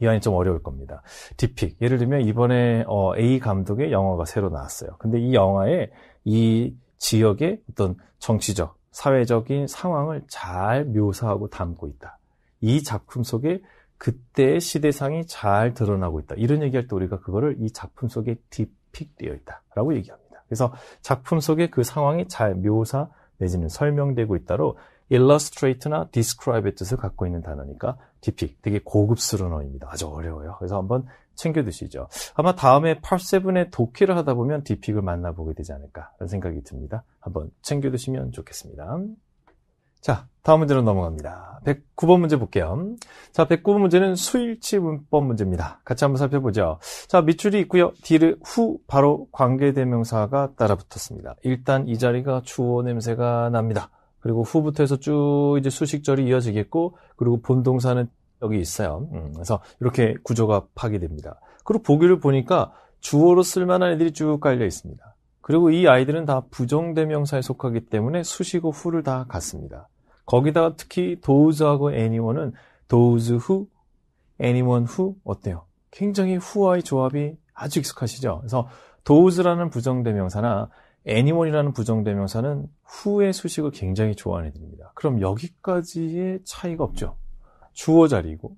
이 안이 좀 어려울 겁니다. 디픽. 예를 들면 이번에 A 감독의 영화가 새로 나왔어요. 근데 이 영화에 이 지역의 어떤 정치적, 사회적인 상황을 잘 묘사하고 담고 있다. 이 작품 속에 그때의 시대상이 잘 드러나고 있다. 이런 얘기할 때 우리가 그거를 이 작품 속에 디픽되어 있다라고 얘기합니다. 그래서 작품 속에 그 상황이 잘 묘사 내지는 설명되고 있다로 illustrate나 describe의 뜻을 갖고 있는 단어니까 depict, 되게 고급스러운 어입니다. 아주 어려워요. 그래서 한번 챙겨두시죠. 아마 다음에 Part 7의 독해를 하다 보면 depict을 만나보게 되지 않을까 라는 생각이 듭니다. 한번 챙겨두시면 좋겠습니다. 자, 다음 문제로 넘어갑니다. 109번 문제 볼게요. 자, 109번 문제는 수일치 문법 문제입니다. 같이 한번 살펴보죠. 자, 밑줄이 있고요. 뒤를 후 바로 관계대명사가 따라붙었습니다. 일단 이 자리가 주어 냄새가 납니다. 그리고 후부터 해서 쭉 이제 수식절이 이어지겠고, 그리고 본동사는 여기 있어요. 그래서 이렇게 구조가 파괴됩니다. 그리고 보기를 보니까 주어로 쓸만한 애들이 쭉 깔려 있습니다. 그리고 이 아이들은 다 부정대명사에 속하기 때문에 수식어 후를 다 갖습니다. 거기다가 특히 those하고 anyone은 those who, anyone who 어때요? 굉장히 who와의 조합이 아주 익숙하시죠? 그래서 those라는 부정대명사나 anyone이라는 부정대명사는 who의 수식을 굉장히 좋아하는 애들입니다. 그럼 여기까지의 차이가 없죠. 주어 자리고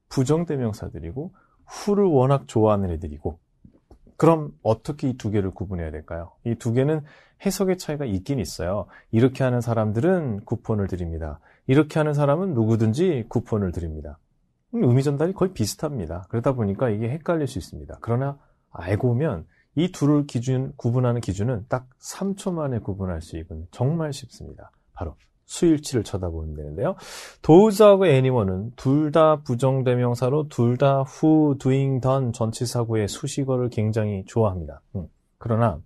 부정대명사들이고 who를 워낙 좋아하는 애들이고 그럼 어떻게 이 두 개를 구분해야 될까요? 이 두 개는 해석의 차이가 있긴 있어요. 이렇게 하는 사람들은 쿠폰을 드립니다. 이렇게 하는 사람은 누구든지 쿠폰을 드립니다. 의미 전달이 거의 비슷합니다. 그러다 보니까 이게 헷갈릴 수 있습니다. 그러나 알고 보면 이 둘을 구분하는 기준은 딱 3초 만에 구분할 수 있는 정말 쉽습니다. 바로 수일치를 쳐다보면 되는데요. those하고 anyone은 둘 다 부정대명사로 둘 다 who, doing, done 전치사구의 수식어를 굉장히 좋아합니다. 그러나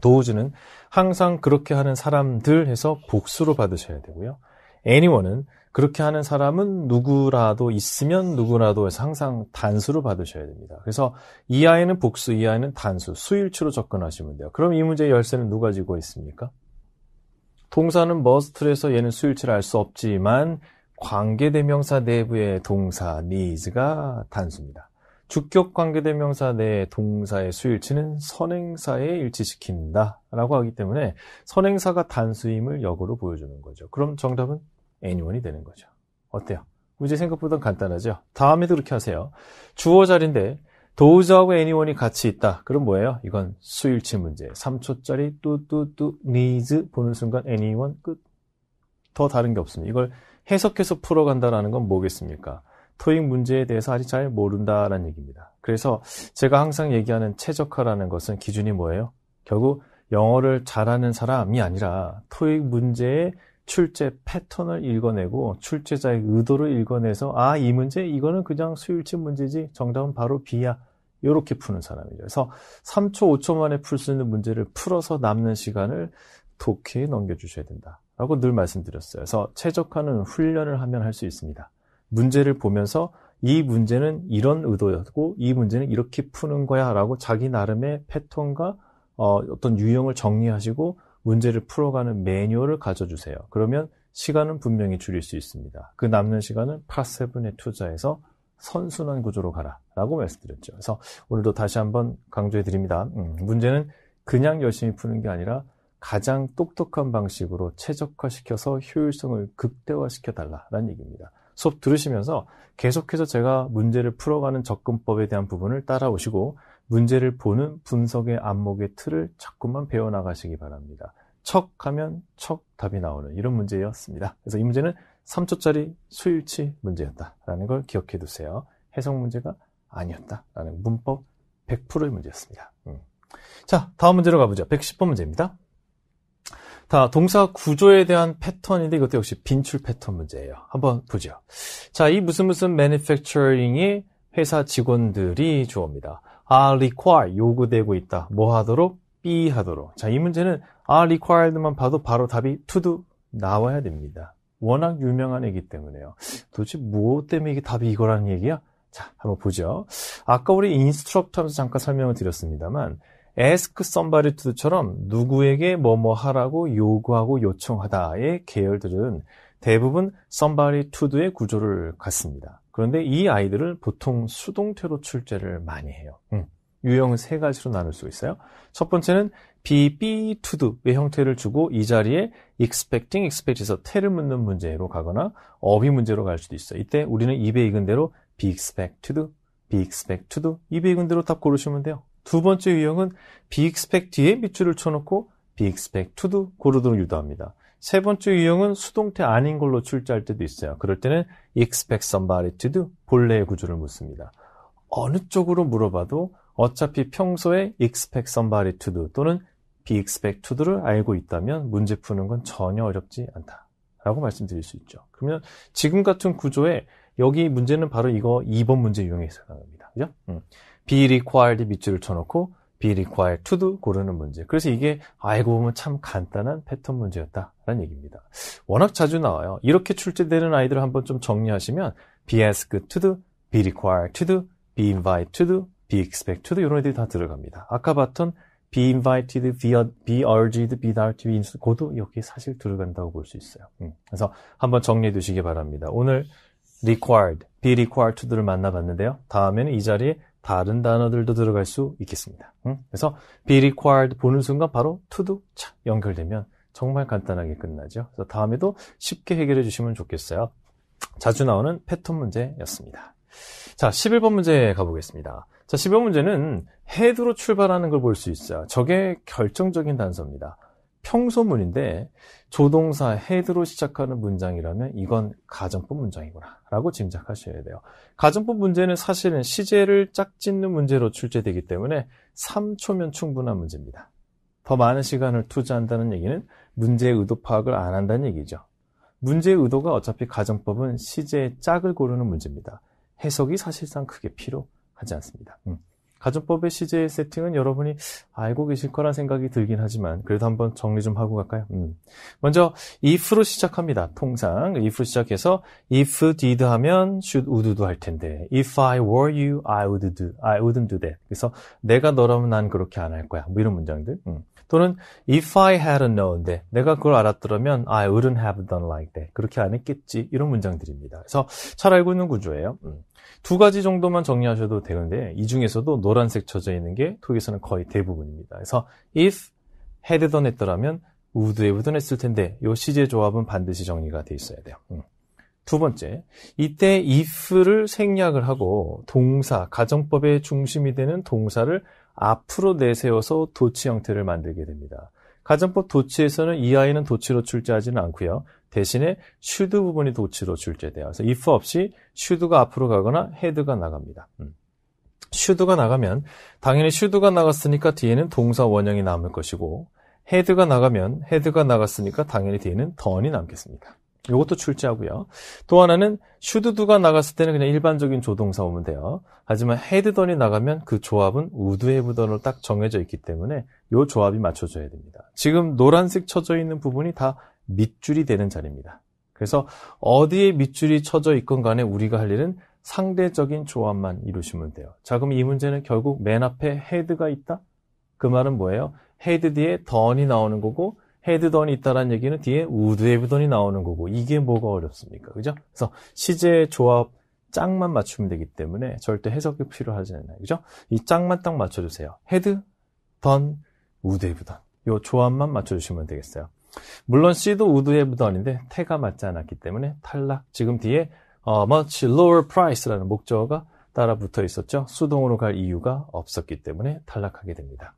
those는 항상 그렇게 하는 사람들 해서 복수로 받으셔야 되고요. anyone은 그렇게 하는 사람은 누구라도 있으면 누구라도 해서 항상 단수로 받으셔야 됩니다. 그래서 이 아이는 복수, 이 아이는 단수, 수일치로 접근하시면 돼요. 그럼 이 문제의 열쇠는 누가 쥐고 있습니까? 동사는 must를 해서 얘는 수일치를 알 수 없지만 관계대명사 내부의 동사 needs가 단수입니다. 주격 관계대명사 내 동사의 수일치는 선행사에 일치시킨다 라고 하기 때문에 선행사가 단수임을 역으로 보여주는 거죠. 그럼 정답은 anyone이 되는 거죠. 어때요? 문제 생각보다 간단하죠? 다음에도 그렇게 하세요. 주어 자리인데 those하고 anyone이 같이 있다. 그럼 뭐예요? 이건 수일치 문제. 3초짜리 뚜뚜뚜 needs 보는 순간 anyone 끝. 더 다른 게 없습니다. 이걸 해석해서 풀어간다는 건 뭐겠습니까? 토익 문제에 대해서 아직 잘 모른다라는 얘기입니다. 그래서 제가 항상 얘기하는 최적화라는 것은 기준이 뭐예요? 결국 영어를 잘하는 사람이 아니라 토익 문제의 출제 패턴을 읽어내고 출제자의 의도를 읽어내서 이 문제 이거는 그냥 수일치 문제지 정답은 바로 B야. 이렇게 푸는 사람이죠. 그래서 3초, 5초 만에 풀 수 있는 문제를 풀어서 남는 시간을 독해에 넘겨주셔야 된다라고 늘 말씀드렸어요. 그래서 최적화는 훈련을 하면 할 수 있습니다. 문제를 보면서 이 문제는 이런 의도였고 이 문제는 이렇게 푸는 거야 라고 자기 나름의 패턴과 어떤 유형을 정리하시고 문제를 풀어가는 매뉴얼을 가져주세요. 그러면 시간은 분명히 줄일 수 있습니다. 그 남는 시간은 파7에 투자해서 선순환 구조로 가라 라고 말씀드렸죠. 그래서 오늘도 다시 한번 강조해 드립니다. 문제는 그냥 열심히 푸는 게 아니라 가장 똑똑한 방식으로 최적화시켜서 효율성을 극대화시켜 달라는 얘기입니다. 수업 들으시면서 계속해서 제가 문제를 풀어가는 접근법에 대한 부분을 따라오시고 문제를 보는 분석의 안목의 틀을 자꾸만 배워나가시기 바랍니다. 척 하면 척 답이 나오는 이런 문제였습니다. 그래서 이 문제는 3초짜리 수일치 문제였다라는 걸 기억해 두세요. 해석 문제가 아니었다라는 문법 100%의 문제였습니다. 자, 다음 문제로 가보죠. 110번 문제입니다. 동사 구조에 대한 패턴인데 이것도 역시 빈출 패턴 문제예요. 한번 보죠. 자, 이 무슨 manufacturing의 회사 직원들이 주어입니다. require, 요구되고 있다. 뭐 하도록? be 하도록. 자, 이 문제는 required만 봐도 바로 답이 to do 나와야 됩니다. 워낙 유명한 애기 때문에요. 도대체 무엇 때문에 이게 답이 이거라는 얘기야? 자, 한번 보죠. 아까 우리 인스트럭터 하면서 잠깐 설명을 드렸습니다만 ask somebody to처럼 누구에게 뭐뭐 하라고 요구하고 요청하다의 계열들은 대부분 somebody to의 구조를 갖습니다. 그런데 이 아이들을 보통 수동태로 출제를 많이 해요. 유형은 세 가지로 나눌 수 있어요. 첫 번째는 be to do의 형태를 주고 이 자리에 expecting, expect에서 te를 묻는 문제로 가거나 어휘 문제로 갈 수도 있어요. 이때 우리는 입에 익은 대로 be expect to do, be expect to do 입에 익은 대로 답 고르시면 돼요. 두 번째 유형은 be expect 뒤에 밑줄을 쳐놓고 be expect to do 고르도록 유도합니다. 세 번째 유형은 수동태 아닌 걸로 출제할 때도 있어요. 그럴 때는 expect somebody to do 본래의 구조를 묻습니다. 어느 쪽으로 물어봐도 어차피 평소에 expect somebody to do 또는 be expect to do를 알고 있다면 문제 푸는 건 전혀 어렵지 않다라고 말씀드릴 수 있죠. 그러면 지금 같은 구조에 여기 문제는 바로 이거 2번 문제 유형에 해당합니다. 그죠? be required 밑줄을 쳐놓고 be required to do 고르는 문제. 그래서 이게 알고 보면 참 간단한 패턴 문제였다라는 얘기입니다. 워낙 자주 나와요. 이렇게 출제되는 아이들을 한번 좀 정리하시면 be asked to do, be required to do, be invited to do, be expected to do 이런 애들이 다 들어갑니다. 아까 봤던 be invited, be urged, be directed, be instructed 그것도 여기 사실 들어간다고 볼 수 있어요. 그래서 한번 정리해 두시기 바랍니다. 오늘 required, be required to를 만나봤는데요. 다음에는 이 자리에 다른 단어들도 들어갈 수 있겠습니다. 그래서 be required 보는 순간 바로 to도 착 연결되면 정말 간단하게 끝나죠. 그래서 다음에도 쉽게 해결해 주시면 좋겠어요. 자주 나오는 패턴 문제였습니다. 자, 11번 문제 가보겠습니다. 자, 11번 문제는 head로 출발하는 걸 볼 수 있어요. 저게 결정적인 단서입니다. 평소문인데 조동사 head로 시작하는 문장이라면 이건 가정법 문장이구나 라고 짐작하셔야 돼요. 가정법 문제는 사실은 시제를 짝짓는 문제로 출제되기 때문에 3초면 충분한 문제입니다. 더 많은 시간을 투자한다는 얘기는 문제의 의도 파악을 안 한다는 얘기죠. 문제의 의도가 어차피 가정법은 시제의 짝을 고르는 문제입니다. 해석이 사실상 크게 필요하지 않습니다. 가정법의 시제 세팅은 여러분이 알고 계실 거란 생각이 들긴 하지만 그래도 한번 정리 좀 하고 갈까요? 먼저 if로 시작합니다. 통상 if로 시작해서 if did 하면 should would do 할 텐데 if I were you, I wouldn't do that. 그래서 내가 너라면 난 그렇게 안 할 거야. 뭐 이런 문장들. 또는 if I hadn't known that. 내가 그걸 알았더라면 I wouldn't have done like that. 그렇게 안 했겠지. 이런 문장들입니다. 그래서 잘 알고 있는 구조예요. 두 가지 정도만 정리하셔도 되는데 이 중에서도 노란색 쳐져 있는 게 토익에서는 거의 대부분입니다. 그래서 if had done 했더라면 would have done 했을 텐데 이 시제 조합은 반드시 정리가 돼 있어야 돼요. 두 번째, 이때 if를 생략을 하고 동사, 가정법의 중심이 되는 동사를 앞으로 내세워서 도치 형태를 만들게 됩니다. 가정법 도치에서는 이 아이는 도치로 출제하지는 않고요. 대신에 should 부분이 도치로 출제돼요. 그래서 if 없이 should가 앞으로 가거나 had가 나갑니다. should가 나가면 당연히 should가 나갔으니까 뒤에는 동사 원형이 남을 것이고 헤드가 나가면 헤드가 나갔으니까 당연히 뒤에는 던이 남겠습니다. 이것도 출제하고요. 또 하나는 should do가 나갔을 때는 그냥 일반적인 조동사 오면 돼요. 하지만 had done이 나가면 그 조합은 would have done으로 딱 정해져 있기 때문에 이 조합이 맞춰져야 됩니다. 지금 노란색 쳐져 있는 부분이 다 밑줄이 되는 자리입니다. 그래서 어디에 밑줄이 쳐져 있건 간에 우리가 할 일은 상대적인 조합만 이루시면 돼요. 자, 그럼 이 문제는 결국 맨 앞에 had가 있다? 그 말은 뭐예요? had 뒤에 done이 나오는 거고 had done이 있다라는 얘기는 뒤에 would have done이 나오는 거고 이게 뭐가 어렵습니까? 그죠? 그래서 시제 조합 짝만 맞추면 되기 때문에 절대 해석이 필요하지 않아요. 그죠? 이 짝만 딱 맞춰주세요. had, done, would have done. 이 조합만 맞춰주시면 되겠어요. 물론 C도 would have done인데 태가 맞지 않았기 때문에 탈락. 지금 뒤에 much lower price라는 목적어가 따라 붙어 있었죠. 수동으로 갈 이유가 없었기 때문에 탈락하게 됩니다.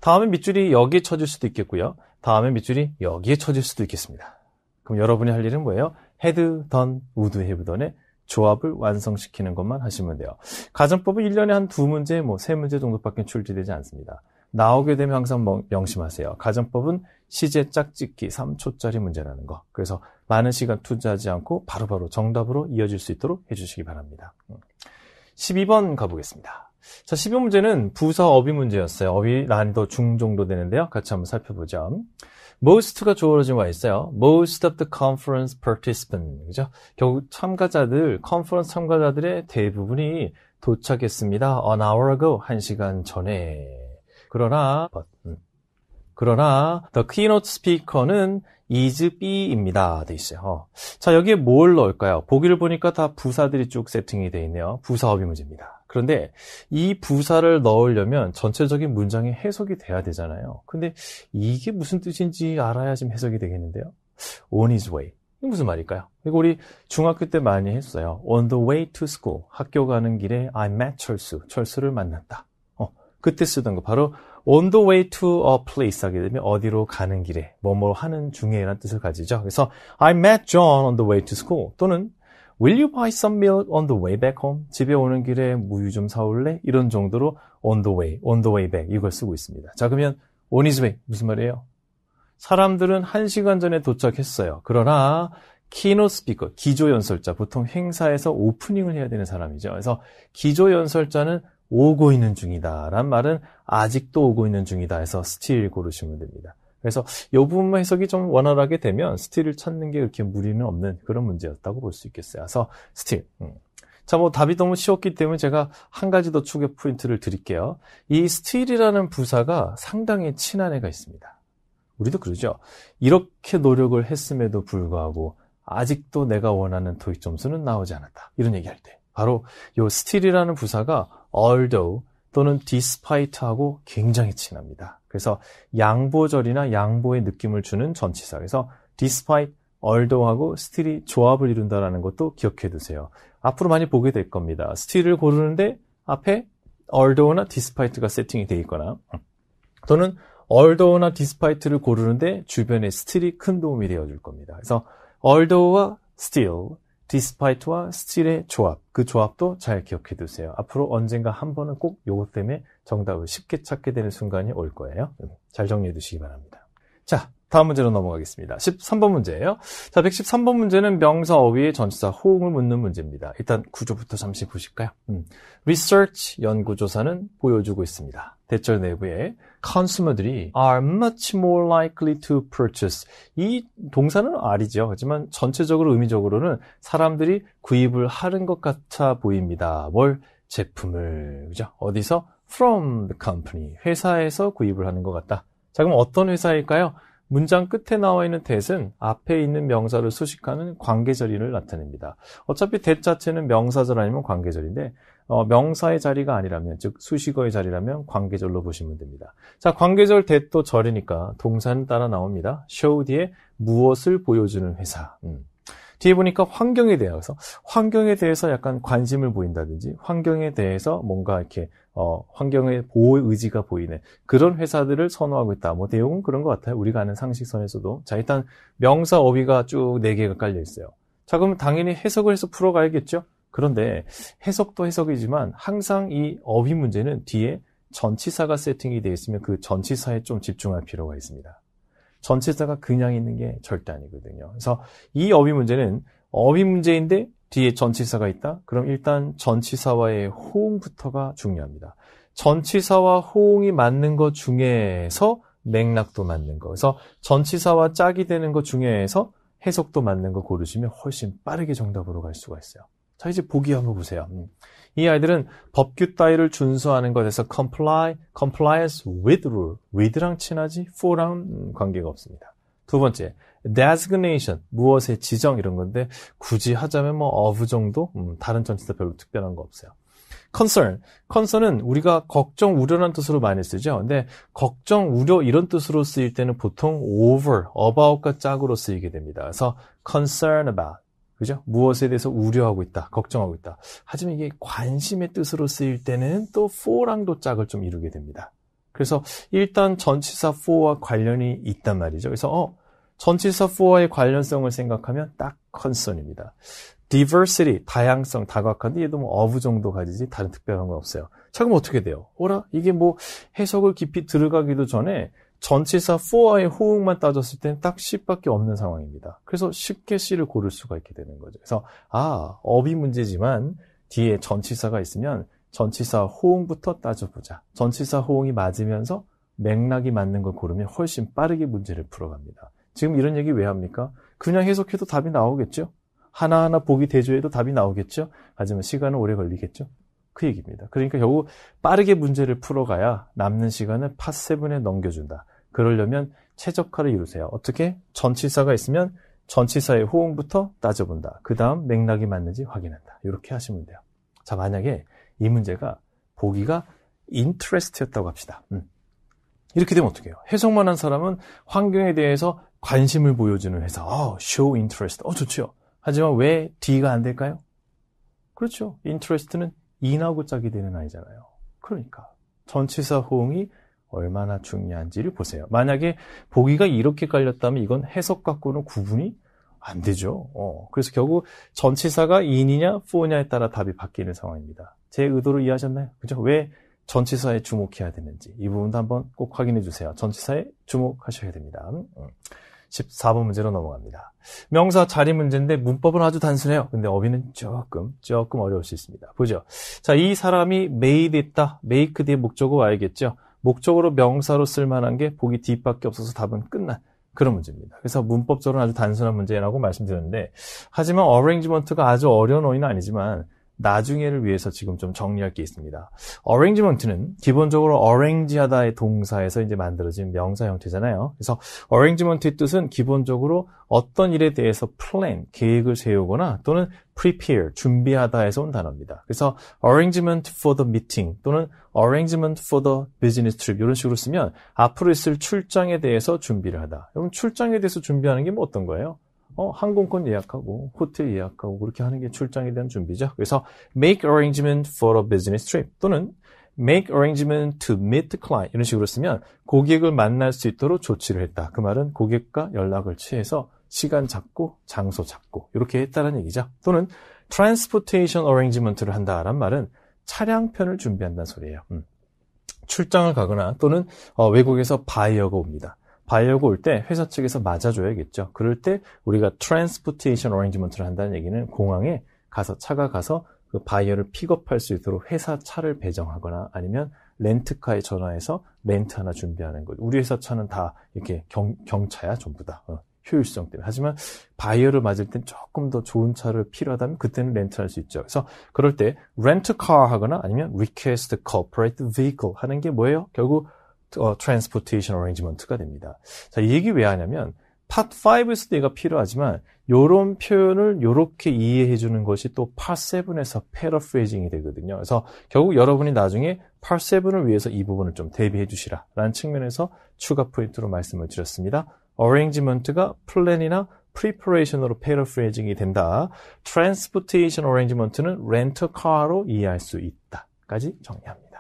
다음에 밑줄이 여기에 쳐질 수도 있겠고요. 다음에 밑줄이 여기에 쳐질 수도 있겠습니다. 그럼 여러분이 할 일은 뭐예요? had, done, would have done의 조합을 완성시키는 것만 하시면 돼요. 가정법은 1년에 한 2문제, 3문제 정도밖에 출제되지 않습니다. 나오게 되면 항상 명심하세요. 가정법은 시제 짝짓기 3초짜리 문제라는 거. 그래서 많은 시간 투자하지 않고 바로바로 정답으로 이어질 수 있도록 해주시기 바랍니다. 12번 가보겠습니다. 자, 12문제는 부사 어휘 문제였어요. 어휘 난이도 중 정도 되는데요. 같이 한번 살펴보죠. most가 주어진 와 있어요. most of the conference participants. 그죠? 결국 컨퍼런스 참가자들의 대부분이 도착했습니다. An hour ago. 1시간 전에. 그러나 the keynote speaker는 is B입니다. 돼 있어요. 자, 여기에 뭘 넣을까요? 보기를 보니까 다 부사들이 쭉 세팅이 되어 있네요. 부사 어휘 문제입니다. 그런데 이 부사를 넣으려면 전체적인 문장이 해석이 돼야 되잖아요. 근데 이게 무슨 뜻인지 알아야 지금 해석이 되겠는데요. On his way. 이게 무슨 말일까요? 이거 우리 중학교 때 많이 했어요. On the way to school. 학교 가는 길에 I met 철수. 철수를 만났다. 그때 쓰던 거 바로 on the way to a place 하게 되면 어디로 가는 길에 뭐뭐 하는 중에라는 뜻을 가지죠. 그래서 I met John on the way to school 또는 Will you buy some milk on the way back home? 집에 오는 길에 우유 좀 사올래? 이런 정도로 on the way back 이걸 쓰고 있습니다. 자, 그러면 on his way 무슨 말이에요? 사람들은 1시간 전에 도착했어요. 그러나 keynote speaker, 기조연설자, 보통 행사에서 오프닝을 해야 되는 사람이죠. 그래서 기조연설자는 오고 있는 중이다 라는 말은 아직도 오고 있는 중이다 해서 still 고르시면 됩니다. 그래서 이 부분만 해석이 좀 원활하게 되면 still을 찾는 게 그렇게 무리는 없는 그런 문제였다고 볼 수 있겠어요. 그래서 still. 자, 답이 너무 쉬웠기 때문에 제가 한 가지 더 추격 포인트를 드릴게요. 이 still이라는 부사가 상당히 친한 애가 있습니다. 우리도 그러죠. 이렇게 노력을 했음에도 불구하고 아직도 내가 원하는 토익 점수는 나오지 않았다. 이런 얘기할 때. 바로 이 still이라는 부사가 although 또는 despite하고 굉장히 친합니다. 그래서 양보절이나 양보의 느낌을 주는 전치사. 그래서 despite, although하고 still이 조합을 이룬다는 것도 기억해 두세요. 앞으로 많이 보게 될 겁니다. still을 고르는데 앞에 although나 despite가 세팅이 되어 있거나 또는 although나 despite를 고르는데 주변에 still이 큰 도움이 되어줄 겁니다. 그래서 although와 still, despite와 still의 조합, 그 조합도 잘 기억해 두세요. 앞으로 언젠가 한 번은 꼭 요것 때문에 정답을 쉽게 찾게 되는 순간이 올 거예요. 잘 정리해 두시기 바랍니다. 자, 다음 문제로 넘어가겠습니다. 13번 문제예요. 자, 113번 문제는 명사 어휘의 전치사 호응을 묻는 문제입니다. 일단 구조부터 잠시 보실까요? Research, 연구조사는 보여주고 있습니다. 대절 내부에 consumer들이 are much more likely to purchase. 이 동사는 are이죠. 하지만 전체적으로 의미적으로는 사람들이 구입을 하는 것 같아 보입니다. 뭘? 제품을. 그죠? 어디서? From the company. 회사에서 구입을 하는 것 같다. 자, 그럼 어떤 회사일까요? 문장 끝에 나와 있는 that은 앞에 있는 명사를 수식하는 관계절인을 나타냅니다. 어차피 that 자체는 명사절 아니면 관계절인데 명사의 자리가 아니라면, 즉 수식어의 자리라면 관계절로 보시면 됩니다. 자, 관계절 that도 절이니까 동사는 따라 나옵니다. show 뒤에 무엇을 보여주는 회사. 뒤에 보니까 환경에 대해서 환경에 대해서 약간 관심을 보인다든지 환경에 대해서 뭔가 이렇게 환경의 보호 의지가 보이는 그런 회사들을 선호하고 있다. 내용은 그런 것 같아요. 우리가 아는 상식선에서도. 자, 일단 명사 어휘가 쭉 4개가 깔려 있어요. 자, 그러면 당연히 해석을 해서 풀어가야겠죠? 그런데 해석도 해석이지만 항상 이 어휘 문제는 뒤에 전치사가 세팅이 되어 있으면 그 전치사에 좀 집중할 필요가 있습니다. 전치사가 그냥 있는 게 절대 아니거든요. 그래서 이 어휘 문제는 어휘 문제인데 뒤에 전치사가 있다? 그럼 일단 전치사와의 호응부터가 중요합니다. 전치사와 호응이 맞는 것 중에서 맥락도 맞는 거. 그래서 전치사와 짝이 되는 것 중에서 해석도 맞는 거 고르시면 훨씬 빠르게 정답으로 갈 수가 있어요. 자, 이제 보기 한번 보세요. 이 아이들은 법규 따위를 준수하는 것에서 compliance with rule. with랑 친하지 for랑 관계가 없습니다. 두 번째, designation, 무엇의 지정 이런 건데 굳이 하자면 뭐 of 정도? 다른 전치사 별로 특별한 거 없어요. concern은 우리가 걱정, 우려라는 뜻으로 많이 쓰죠. 근데 걱정, 우려 이런 뜻으로 쓰일 때는 보통 over, about과 짝으로 쓰이게 됩니다. 그래서 concern about, 그죠? 무엇에 대해서 우려하고 있다, 걱정하고 있다. 하지만 이게 관심의 뜻으로 쓰일 때는 또 for랑도 짝을 좀 이루게 됩니다. 그래서 일단 전치사 for와 관련이 있단 말이죠. 그래서 전치사 for와의 관련성을 생각하면 딱 concern입니다. diversity, 다양성, 다각한데 얘도 뭐 of 정도 가지지 다른 특별한 건 없어요. 자, 그럼 어떻게 돼요? 이게 뭐 해석을 깊이 들어가기도 전에 전치사 for와의 호응만 따졌을 때는 딱 C밖에 없는 상황입니다. 그래서 쉽게 C를 고를 수가 있게 되는 거죠. 그래서 어휘 문제지만 뒤에 전치사가 있으면 전치사 호응부터 따져보자. 전치사 호응이 맞으면서 맥락이 맞는 걸 고르면 훨씬 빠르게 문제를 풀어갑니다. 지금 이런 얘기 왜 합니까? 그냥 해석해도 답이 나오겠죠? 하나하나 보기 대조해도 답이 나오겠죠? 하지만 시간은 오래 걸리겠죠? 그 얘기입니다. 그러니까 결국 빠르게 문제를 풀어가야 남는 시간을 팟7에 넘겨준다. 그러려면 최적화를 이루세요. 어떻게? 전치사가 있으면 전치사의 호응부터 따져본다. 그 다음 맥락이 맞는지 확인한다. 이렇게 하시면 돼요. 자, 만약에 이 문제가 보기가 interest였다고 합시다. 이렇게 되면 어떻게 해요? 해석만 한 사람은 환경에 대해서 관심을 보여주는 회사. show interest. 좋죠. 하지만 왜 D가 안 될까요? 그렇죠. interest는 in하고 짝이 되는 아이잖아요. 그러니까 전치사 호응이 얼마나 중요한지를 보세요. 만약에 보기가 이렇게 깔렸다면 이건 해석 갖고는 구분이 안 되죠. 그래서 결국 전치사가 in이냐 for냐에 따라 답이 바뀌는 상황입니다. 제 의도를 이해하셨나요? 그죠? 왜 전치사에 주목해야 되는지 이 부분도 한번 꼭 확인해 주세요. 전치사에 주목하셔야 됩니다. 14번 문제로 넘어갑니다. 명사 자리 문제인데 문법은 아주 단순해요. 근데 어휘는 조금 어려울 수 있습니다. 보죠. 자, 이 사람이 made 있다. make 뒤에 목적어 와야겠죠. 목적어로 명사로 쓸만한 게 보기 D밖에 없어서 답은 끝난 그런 문제입니다. 그래서 문법적으로는 아주 단순한 문제라고 말씀드렸는데 하지만 arrangement가 아주 어려운 어휘는 아니지만 나중에를 위해서 지금 좀 정리할 게 있습니다. arrangement는 기본적으로 arrange하다의 동사에서 이제 만들어진 명사 형태잖아요. 그래서 arrangement의 뜻은 기본적으로 어떤 일에 대해서 plan, 계획을 세우거나 또는 prepare, 준비하다에서 온 단어입니다. 그래서 arrangement for the meeting 또는 arrangement for the business trip 이런 식으로 쓰면 앞으로 있을 출장에 대해서 준비를 하다. 여러분 출장에 대해서 준비하는 게 뭐 어떤 거예요? 항공권 예약하고 호텔 예약하고 그렇게 하는 게 출장에 대한 준비죠. 그래서 make arrangement for a business trip 또는 make arrangement to meet the client 이런 식으로 쓰면 고객을 만날 수 있도록 조치를 했다. 그 말은 고객과 연락을 취해서 시간 잡고 장소 잡고 이렇게 했다는 얘기죠. 또는 transportation arrangement를 한다라는 말은 차량편을 준비한다는 소리예요. 출장을 가거나 또는 외국에서 바이어가 옵니다. 바이어가 올 때 회사 측에서 맞아줘야겠죠. 그럴 때 우리가 transportation arrangement를 한다는 얘기는 공항에 가서 차가 가서 그 바이어를 픽업할 수 있도록 회사 차를 배정하거나 아니면 렌트카에 전화해서 렌트 하나 준비하는 거죠. 우리 회사 차는 다 이렇게 경차야 전부 다. 효율성 때문에. 하지만 바이어를 맞을 땐 조금 더 좋은 차를 필요하다면 그때는 렌트할 수 있죠. 그래서 그럴 때 rent a car 하거나 아니면 request a corporate vehicle 하는 게 뭐예요? 결국 transportation arrangement가 됩니다. 자, 이 얘기 왜 하냐면 Part 5에서도 얘가 필요하지만 이런 표현을 이렇게 이해해 주는 것이 또 Part 7에서 paraphrasing이 되거든요. 그래서 결국 여러분이 나중에 Part 7을 위해서 이 부분을 좀 대비해 주시라 라는 측면에서 추가 포인트로 말씀을 드렸습니다. arrangement가 plan이나 preparation으로 paraphrasing이 된다. transportation arrangement는 rent a car로 이해할 수 있다까지 정리합니다.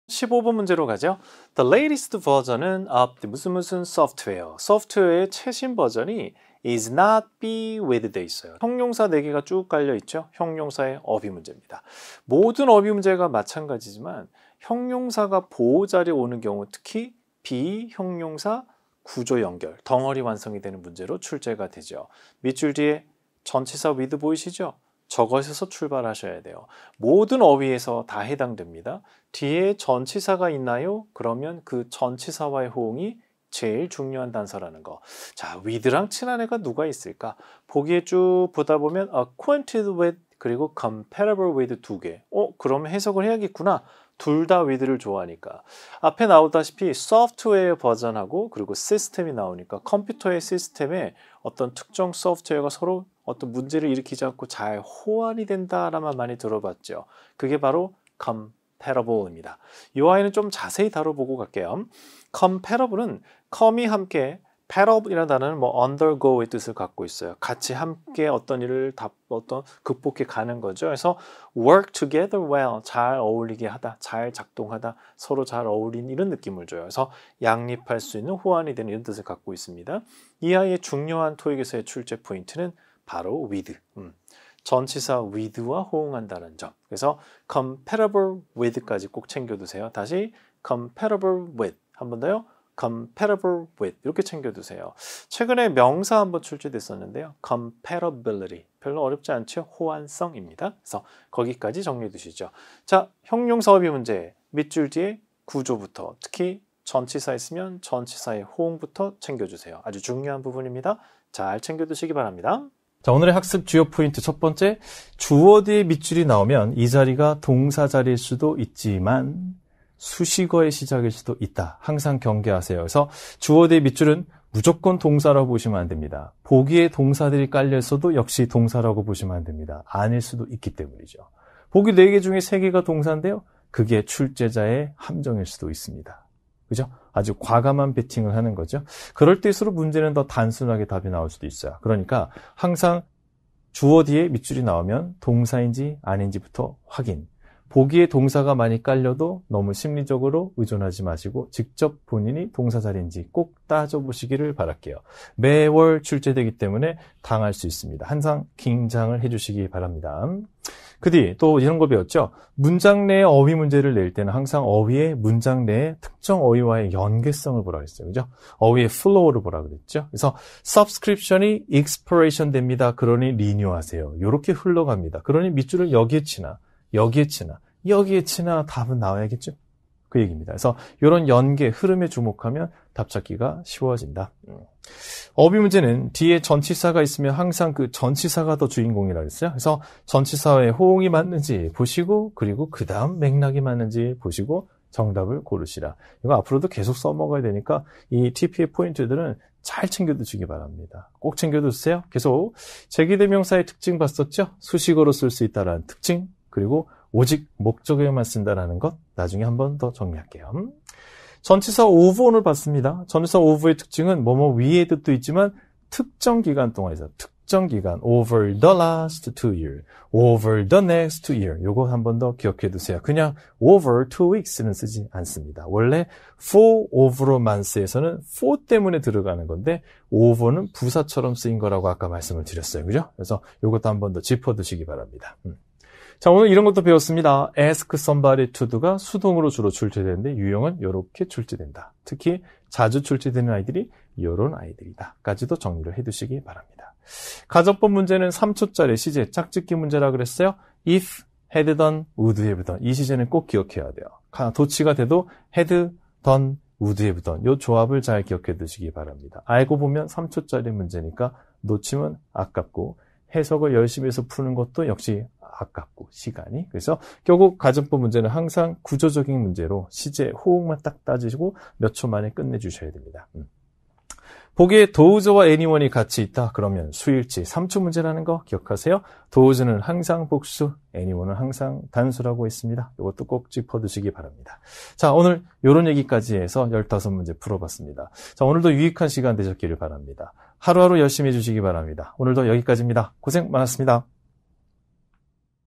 15번 문제로 가죠. The latest version은 of the 무슨 소프트웨어. 소프트웨어의 최신 버전이 is not be with 돼 있어요. 형용사 4개가 쭉 깔려 있죠. 형용사의 어휘 문제입니다. 모든 어휘 문제가 마찬가지지만 형용사가 보호 자리에 오는 경우 특히 비형용사 구조 연결, 덩어리 완성이 되는 문제로 출제가 되죠. 밑줄 뒤에 전치사 with 보이시죠? 저것에서 출발하셔야 돼요. 모든 어휘에서 다 해당됩니다. 뒤에 전치사가 있나요? 그러면 그 전치사와의 호응이 제일 중요한 단서라는 거. 자, with랑 친한 애가 누가 있을까? 보기에 쭉 보다 보면 acquainted with 그리고 comparable with 두 개. 그러면 해석을 해야겠구나. 둘 다 with를 좋아하니까. 앞에 나오다시피 소프트웨어 버전하고 그리고 시스템이 나오니까 컴퓨터의 시스템에 어떤 특정 소프트웨어가 서로 어떤 문제를 일으키지 않고 잘 호환이 된다라만 많이 들어봤죠. 그게 바로 comparable입니다. 이 아이는 좀 자세히 다뤄보고 갈게요. comparable은 com이 함께 parable이라는 단어는 undergo의 뜻을 갖고 있어요. 같이 함께 어떤 일을 극복해 가는 거죠. 그래서 work together well, 잘 어울리게 하다, 잘 작동하다, 서로 잘 어울리는 이런 느낌을 줘요. 그래서 양립할 수 있는 호환이 되는 이런 뜻을 갖고 있습니다. 이 아이의 중요한 토익에서의 출제 포인트는 바로 with. 전치사 with와 호응한다는 점. 그래서 comparable with까지 꼭 챙겨두세요. 다시 comparable with. 한 번 더요. comparable with 이렇게 챙겨두세요. 최근에 명사 한번 출제됐었는데요. compatibility 별로 어렵지 않죠? 호환성입니다. 그래서 거기까지 정리해 두시죠. 자, 형용사 어휘 문제 밑줄 뒤에 구조부터 특히 전치사 있으면 전치사의 호응부터 챙겨주세요. 아주 중요한 부분입니다. 잘 챙겨두시기 바랍니다. 자, 오늘의 학습 주요 포인트 첫 번째, 주어 뒤에 밑줄이 나오면 이 자리가 동사 자리일 수도 있지만 수식어의 시작일 수도 있다. 항상 경계하세요. 그래서 주어 뒤에 밑줄은 무조건 동사라고 보시면 안 됩니다. 보기에 동사들이 깔려 있어도 역시 동사라고 보시면 안 됩니다. 아닐 수도 있기 때문이죠. 보기 4개 중에 3개가 동사인데요. 그게 출제자의 함정일 수도 있습니다. 그죠? 아주 과감한 배팅을 하는 거죠. 그럴 때일수록 문제는 더 단순하게 답이 나올 수도 있어요. 그러니까 항상 주어 뒤에 밑줄이 나오면 동사인지 아닌지부터 확인. 보기에 동사가 많이 깔려도 너무 심리적으로 의존하지 마시고 직접 본인이 동사 자리인지 꼭 따져보시기를 바랄게요. 매월 출제되기 때문에 당할 수 있습니다. 항상 긴장을 해주시기 바랍니다. 그 뒤 또 이런 거 배웠죠? 문장 내에 어휘 문제를 낼 때는 항상 어휘의 문장 내에 특정 어휘와의 연계성을 보라 그랬어요. 그죠? 어휘의 flow를 보라 그랬죠? 그래서 subscription이 expiration 됩니다. 그러니 renew하세요. 이렇게 흘러갑니다. 그러니 밑줄을 여기에 치나 여기에 치나 답은 나와야겠죠? 그 얘기입니다. 그래서 이런 연계, 흐름에 주목하면 답 찾기가 쉬워진다. 어휘 문제는 뒤에 전치사가 있으면 항상 그 전치사가 더 주인공이라고 했어요. 그래서 전치사의 호응이 맞는지 보시고 그리고 그 다음 맥락이 맞는지 보시고 정답을 고르시라. 이거 앞으로도 계속 써먹어야 되니까 이 TP의 포인트들은 잘 챙겨두시기 바랍니다. 꼭 챙겨두세요. 계속 제기대명사의 특징 봤었죠? 수식어로 쓸 수 있다는 특징, 그리고 오직 목적에만 쓴다는 것 나중에 한 번 더 정리할게요. 전치사 of 오늘 봤습니다. 전치사 of의 특징은 뭐뭐 위의 뜻도 있지만 특정 기간 동안에서 특정 기간 over the last 2 years, over the next 2 years 요거 한 번 더 기억해 두세요. 그냥 over 2 weeks는 쓰지 않습니다. 원래 for over로만 쓰여서는 for 때문에 들어가는 건데 over는 부사처럼 쓰인 거라고 아까 말씀을 드렸어요. 그죠? 그래서 요것도 한 번 더 짚어 두시기 바랍니다. 자, 오늘 이런 것도 배웠습니다. ask somebody to가 수동으로 주로 출제되는데 유형은 이렇게 출제된다. 특히 자주 출제되는 아이들이 이런 아이들이다. 까지도 정리를 해두시기 바랍니다. 가정법 문제는 3초짜리 시제 짝짓기 문제라 그랬어요. if, had done, would have done. 이 시제는 꼭 기억해야 돼요. 도치가 돼도 had done, would have done. 이 조합을 잘 기억해 두시기 바랍니다. 알고 보면 3초짜리 문제니까 놓치면 아깝고 해석을 열심히 해서 푸는 것도 역시 아깝고 시간이. 그래서 결국 가정법 문제는 항상 구조적인 문제로 시제 호응만 딱 따지시고 몇 초 만에 끝내주셔야 됩니다. 보기에 도우즈와 애니원이 같이 있다. 그러면 수일치 3초 문제라는 거 기억하세요. 도우즈는 항상 복수, 애니원은 항상 단수라고 했습니다. 이것도 꼭 짚어두시기 바랍니다. 자, 오늘 이런 얘기까지 해서 15문제 풀어봤습니다. 자, 오늘도 유익한 시간 되셨기를 바랍니다. 하루하루 열심히 해주시기 바랍니다. 오늘도 여기까지입니다. 고생 많았습니다.